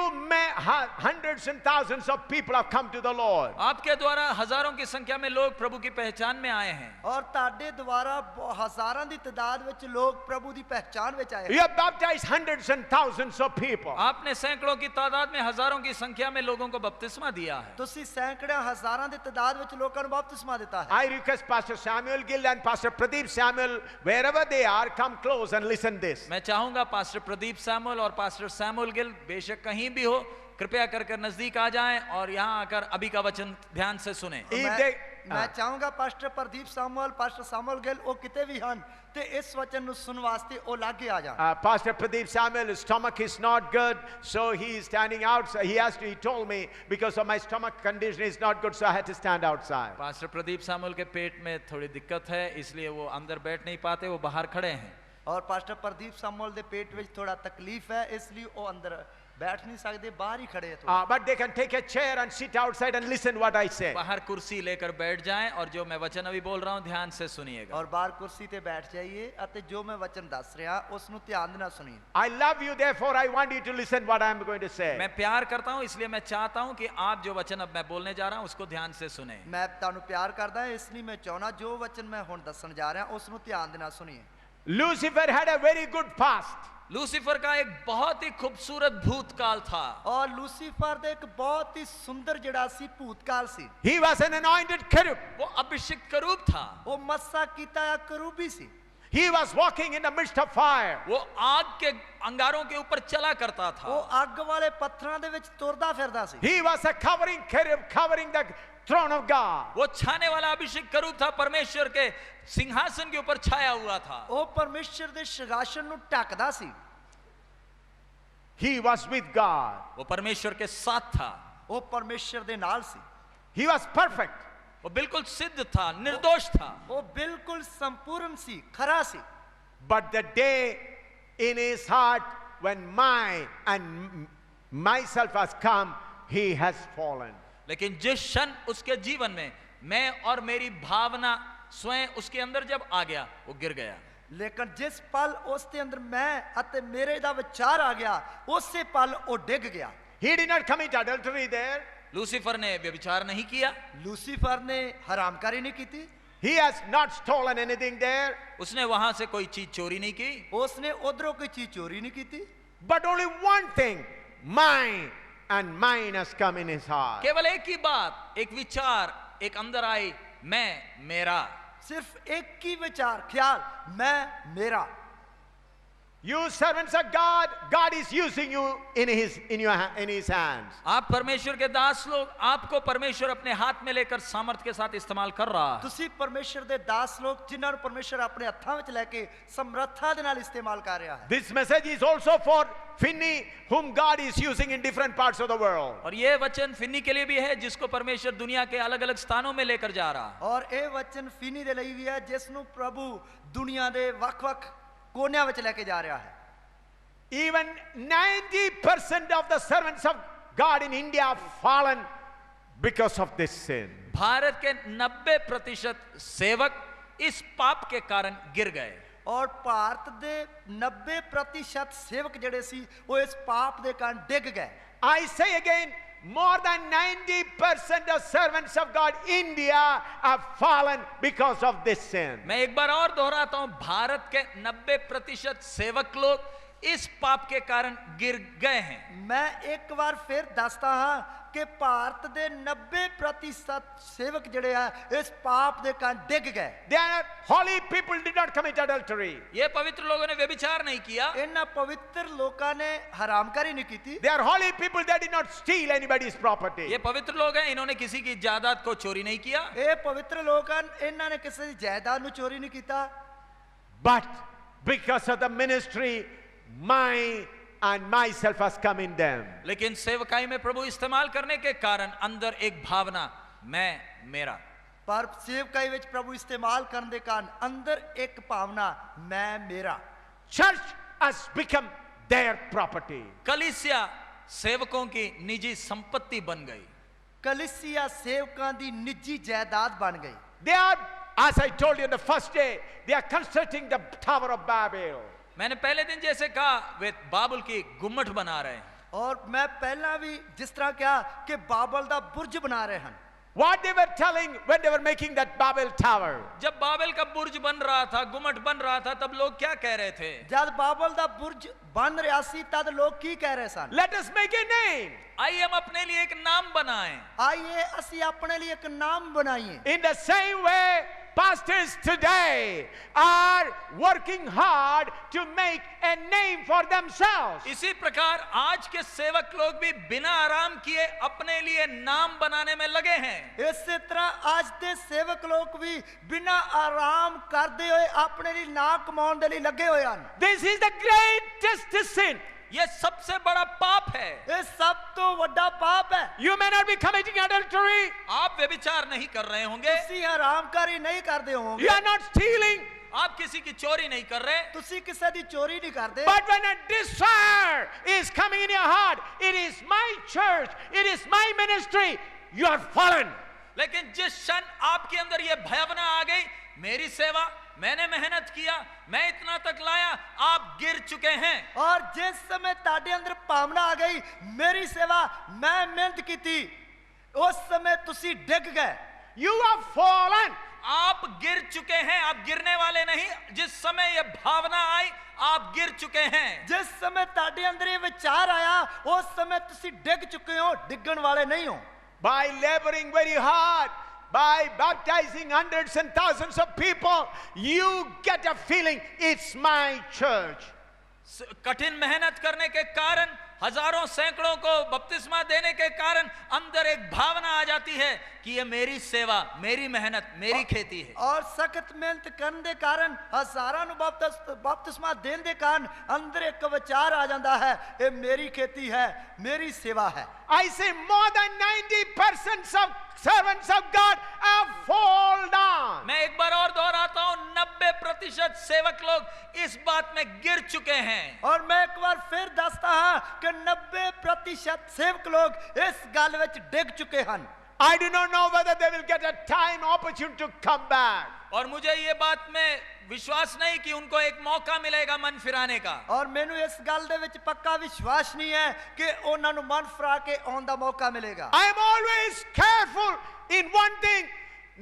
hundreds and thousands of people have come to the Lord. आपके द्वारा हजारों की संख्या में लोग प्रभु की पहचान में आए हैं। ਔਰ ਤੁਹਾਡੇ ਦੁਆਰਾ ਹਜ਼ਾਰਾਂ ਦੀ ਤਾਦਾਦ ਵਿੱਚ ਲੋਕ ਪ੍ਰਭੂ ਦੀ ਪਹਿਚਾਨ ਵਿੱਚ ਆਏ। You have baptized hundreds and thousands of people. आपने सैकड़ों की तादाद में हजारों की संख्या में लोगों को बपतिस्मा दिया है। ਤੁਸੀਂ ਸੈਂਕੜਿਆਂ ਹਜ਼ਾਰਾਂ ਦੀ ਤਾਦਾਦ ਵਿੱਚ ਲੋਕਾਂ ਨੂੰ ਬਪਤਿਸਮਾ ਦਿੱਤਾ ਹੈ। I request Pastor Samuel Gill and Pastor Pradeep Samuel, wherever they are, come close and listen this. मैं चाहूंगा पास्टर प्रदीप सैमुअल और पास्टर सैमुअल गिल बेशक कहीं भी हो, कृपया कर नजदीक आ जाएं और यहाँ आकर अभी का वचन ध्यान से सुने। ਮੈਂ ਚਾਹੂੰਗਾ pastor Pradeep Samuel pastor Samuel Gill ਉਹ ਕਿਤੇ ਵੀ ਹਨ ਤੇ ਇਸ ਵਚਨ ਨੂੰ ਸੁਣਨ ਵਾਸਤੇ ਉਹ ਲਾਗੇ ਆ ਜਾਣ। Pastor Pradeep Samuel, his stomach is not good, so he is standing outside. He told me because of my stomach condition is not good, so I had to stand outside. Pastor Pradeep Samuel के पेट में थोड़ी दिक्कत है, इसलिए वो अंदर बैठ नहीं पाते, वो बाहर खड़े हैं। और पास्टर प्रदीप सामूअल ਦੇ पेट ਵਿੱਚ थोड़ा तकलीफ है, इसलिए ਉਹ अंदर बैठ नहीं सकते, बाहर ही खड़े हैं। But they can take a chair and sit outside and listen what I say. बाहर कुर्सी लेकर बैठ जाएं और जो मैं वचन अभी बोल रहा हूं ध्यान से सुनिएगा। और बाहर कुर्सी पे बैठ जाइए ਅਤੇ जो मैं वचन दस रहा उस ਨੂੰ ਧਿਆन देना सुनिए। I love you, therefore I want you to listen what I am going to say. मैं प्यार करता हूं, इसलिए मैं चाहता हूं कि आप जो वचन अब मैं बोलने जा रहा हूं उसको ध्यान से सुने। मैं ਤੁਹਾਨੂੰ ਪਿਆਰ ਕਰਦਾ ਹਾਂ, ਇਸ ਲਈ ਮੈਂ ਚਾਹਣਾ ਜੋ ਵਚਨ ਮੈਂ ਹੁਣ ਦੱਸਣ ਜਾ ਰਿਹਾ ਉਸ ਨੂੰ ਧਿਆਨ ਦੇਣਾ ਸੁਣੀਏ। Lucifer had a very good past. Lucifer का एक बहुत ही खूबसूरत भूतकाल था। और लूसीफर ਦਾ ਇੱਕ ਬਹੁਤ ਹੀ ਸੁੰਦਰ ਜਿਹੜਾ ਸੀ ਭੂਤਕਾਲ ਸੀ। He was an anointed cherub. वो अभिषिक्त करूब था। ਉਹ ਮੱਸਾ ਕੀਤਾ ਹੋਇਆ ਕਰੂਬੀ ਸੀ। He was walking in the midst of fire. वो आग के अंगारों के ऊपर चला करता था। ਉਹ ਅੱਗ ਵਾਲੇ ਪੱਥਰਾਂ ਦੇ ਵਿੱਚ ਤੁਰਦਾ ਫਿਰਦਾ ਸੀ। He was a covering cherub covering the throne of God. वो छाने वाला अभिषिक्त करूब था, परमेश्वर के सिंहासन के ऊपर छाया हुआ था। ਉਹ ਪਰਮੇਸ਼ਰ ਦੇ ਸਿंहासन ਨੂੰ ਢੱਕਦਾ ਸੀ। He was with God. वो परमेश्वर के साथ था। ਉਹ ਪਰਮੇਸ਼ਰ ਦੇ ਨਾਲ ਸੀ। He was perfect. वो बिल्कुल सिद्ध था, निर्दोष था। ਉਹ ਬਿਲਕੁਲ ਸੰਪੂਰਨ ਸੀ, ਖਰਾ ਸੀ। But the day in his heart when my and myself has come, he has fallen. लेकिन जिस क्षण उसके जीवन में मैं और मेरी भावना स्वयं उसके अंदर जब आ गया, वो गिर गया। ਲੇਕਿਨ ਜਿਸ ਪਲ ਉਸ ਦੇ ਅੰਦਰ ਮੈਂ ਅਤੇ ਮੇਰੇ ਦਾ ਵਿਚਾਰ ਆ ਗਿਆ, ਉਸੇ ਪਲ ਉਹ ਡਿੱਗ ਗਿਆ। He did not commit adultery there. Lucifer ने व्यभिचार नहीं किया। लूसीफर ने हरामकारी नहीं की थी। He has not stolen anything there. उसने वहां से कोई चीज चोरी नहीं की। उसने उधरों कोई चीज चोरी नहीं की थी। But only one thing, mine and mine has come in his heart. केवल एक ही बात, एक विचार एक अंदर आई, मैं मेरा। सिर्फ एक ही विचार, ख्याल, मैं मेरा। You servants of God, God is using you in his hands. आप परमेश्वर के दास लोग, आपको परमेश्वर अपने हाथ में लेकर सामर्थ के साथ इस्तेमाल कर रहा है। ਤੁਸੀਂ ਪਰਮੇਸ਼ਰ ਦੇ ਦਾਸ ਲੋਕ ਜਿਨ੍ਹਾਂ ਨੂੰ ਪਰਮੇਸ਼ਰ ਆਪਣੇ ਹੱਥਾਂ ਵਿੱਚ ਲੈ ਕੇ ਸਮਰੱਥਾ ਦੇ ਨਾਲ ਇਸਤੇਮਾਲ ਕਰ ਰਿਹਾ ਹੈ। This message is also for Finney, whom God is using in different parts of the world. और ये वचन फिन्नी के लिए भी है, जिसको परमेश्वर दुनिया के अलग अलग स्थानों में लेकर जा रहा है। और ਇਹ ਵਚਨ ਫਿਨੀ ਦੇ ਲਈ ਵੀ ਹੈ, ਜਿਸ ਨੂੰ ਪ੍ਰਭੂ ਦੁਨੀਆ ਦੇ ਵੱਖ-ਵੱਖ ਕੋਨਿਆਂ ਵਿੱਚ ਲੈ ਕੇ ਜਾ ਰਿਹਾ ਹੈ। Even 90% of the servants of God in India have fallen because of this sin. Bharat के 90% सेवक इस पाप के कारण गिर गए। और ਭਾਰਤ ਦੇ 90% ਸੇਵਕ ਜਿਹੜੇ ਸੀ ਉਹ ਇਸ ਪਾਪ ਦੇ ਕਾਰਨ ਡਿੱਗ ਗਏ। I say again, more than 90% of servants of God India have fallen because of this sin. मैं एक बार और दोहराता हूं, भारत के 90% सेवक लोग इस पाप के कारण गिर गए हैं। मैं एक बार फिर ਦੱਸਦਾ ਹਾਂ ਕਿ ਭਾਰਤ ਦੇ 90% ਸੇਵਕ ਜਿਹੜੇ ਆ ਇਸ ਪਾਪ ਦੇ ਕਾਰਨ ਡਿੱਗ ਗਏ। They are holy people, did not commit adultery. ये पवित्र लोगों ने व्यभिचार नहीं किया। ਇਹਨਾਂ ਪਵਿੱਤਰ ਲੋਕਾਂ ਨੇ ਹਰਾਮਕਾਰੀ ਨਹੀਂ ਕੀਤੀ। They are holy people, they did not steal anybody's property. ये पवित्र लोग हैं, इन्होंने किसी की जायदाद को चोरी नहीं किया। ਇਹ ਪਵਿੱਤਰ ਲੋਕ ਹਨ, ਇਹਨਾਂ ਨੇ ਕਿਸੇ ਦੀ ਜਾਇਦਾਦ ਨੂੰ ਚੋਰੀ ਨਹੀਂ ਕੀਤਾ। But because of the ministry, my and myself has come in them. लेकिन सेवकाई में प्रभु इस्तेमाल करने के कारण अंदर एक भावना, मैं मेरा। पर सेवकाई ਵਿੱਚ ਪ੍ਰਭੂ ਇਸਤੇਮਾਲ ਕਰਨ ਦੇ ਕਾਰਨ ਅੰਦਰ ਇੱਕ ਭਾਵਨਾ, ਮੈਂ ਮੇਰਾ। Church has become their property. कलीसिया सेवकों की निजी संपत्ति बन गई। ਕਲੀਸਿया ਸੇਵਕਾਂ ਦੀ ਨਿੱਜੀ ਜਾਇਦਾਦ ਬਣ ਗਈ। They are, as I told you on the first day, they are constructing the Tower of Babel. मैंने पहले दिन जैसे कहा, वे बाबुल की गुम्मट बना रहे हैं। और मैं पहला भी जिस तरह कहा कि बाबल दा बुर्ज बना रहे हैं। What they were telling when they were making that Babel Tower. जब बाबेल का बुर्ज बन रहा था, गुम्मट बन रहा था, तब लोग क्या कह रहे थे? जब बाबल दा बुर्ज बन रहा सी तद लोग की कह रहे सन? Let us make a name. आइए हम अपने लिए एक नाम बनाएं। आइए ਅਸੀਂ अपने लिए एक नाम बनाइए। In the same way, pastors today are working hard to make a name for themselves. इसी प्रकार आज के सेवक लोग भी बिना आराम किए अपने लिए नाम बनाने में लगे हैं। ਇਸੇ ਤਰ੍ਹਾਂ ਅੱਜ ਦੇ ਸੇਵਕ ਲੋਕ ਵੀ ਬਿਨਾਂ ਆਰਾਮ ਕਰਦੇ ਹੋਏ ਆਪਣੇ ਲਈ ਨਾਂ ਕਮਾਉਣ ਦੇ ਲਈ ਲੱਗੇ ਹੋਏ ਹਨ। This is the greatest sin. यह सबसे बड़ा पाप है। ਇਹ ਸਭ ਤੋਂ ਵੱਡਾ ਪਾਪ ਹੈ। You may not be committing adultery. आप व्यभिचार नहीं कर रहे होंगे, ਤੁਸੀਂ ਹਰਾਮਕਾਰੀ ਨਹੀਂ ਕਰਦੇ ਹੋਵੋਗੇ, You are not stealing. आप किसी की चोरी नहीं कर रहे, ਤੁਸੀਂ ਕਿਸੇ ਦੀ ਚੋਰੀ ਨਹੀਂ ਕਰਦੇ। But when a desire is coming in your heart, it is my church, it is my ministry, you are fallen. लेकिन जिस क्षण आपके अंदर यह भावना आ गई, मेरी सेवा, मैंने मेहनत किया, मैं इतना तक लाया, आप गिर चुके हैं। और जिस समय ਤੁਹਾਡੇ ਅੰਦਰ ਭਾਵਨਾ ਆ ਗਈ, ਮੇਰੀ ਸੇਵਾ, ਮੈਂ ਮਿਹਨਤ ਕੀਤੀ, उस समय तुसी डिग गए। You have fallen. आप गिर चुके हैं, आप गिरने वाले नहीं। जिस समय ये भावना आई आप गिर चुके हैं। जिस समय ਤੁਹਾਡੇ ਅੰਦਰ ਇਹ ਵਿਚਾਰ ਆਇਆ ਉਸ ਸਮੇਂ ਤੁਸੀਂ ਡਿੱਗ ਚੁੱਕੇ ਹੋ, ਡਿੱਗਣ ਵਾਲੇ ਨਹੀਂ ਹੋ। By laboring very hard, by baptizing hundreds and thousands of people, you get a feeling it's my church. कठिन मेहनत करने के कारण, हजारों सैकड़ों को बपतिस्मा देने के कारण अंदर एक भावना आ जाती है कि ये मेरी सेवा, मेरी मेहनत, मेरी खेती है। और सख्त मेहनत करने के कारण, हजारों ਨੂੰ बपतिस्मा देने के कारण अंदर एक विचार आ जाता है, ये मेरी खेती है, मेरी सेवा है। I say more than 90% of servants of God have fallen down. मैं एक बार और दोहराता हूं, 90% सेवक लोग इस बात में गिर चुके हैं। और मैं एक बार फिर दसता हां कि 90% सेवक लोग इस गल विच डिग चुके हैं। I do not know whether they will get a time opportunity to come back. और मुझे ये बात में विश्वास नहीं कि उनको एक मौका मिलेगा मन फिराने का। और मैनू इस गल दे विच पक्का विश्वास नहीं है कि उन्हां नू मन फिरा के आउण दा मौका मिलेगा। I am always careful in one thing.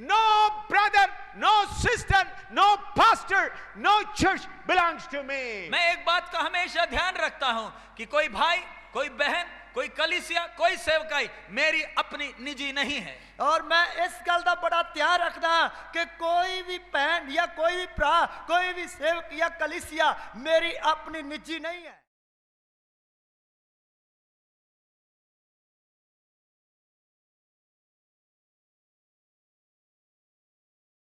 No brother, no sister, no pastor, no church belongs to me. मैं एक बात का हमेशा ध्यान रखता हूं कि कोई भाई, कोई बहन, कोई कलीसिया, कोई सेवकाई मेरी अपनी निजी नहीं है। और मैं इस गल का बड़ा ध्यान रखदा कि कोई भी बहन या कोई भी भरा, कोई भी सेवक या कलीसिया मेरी अपनी निजी नहीं है।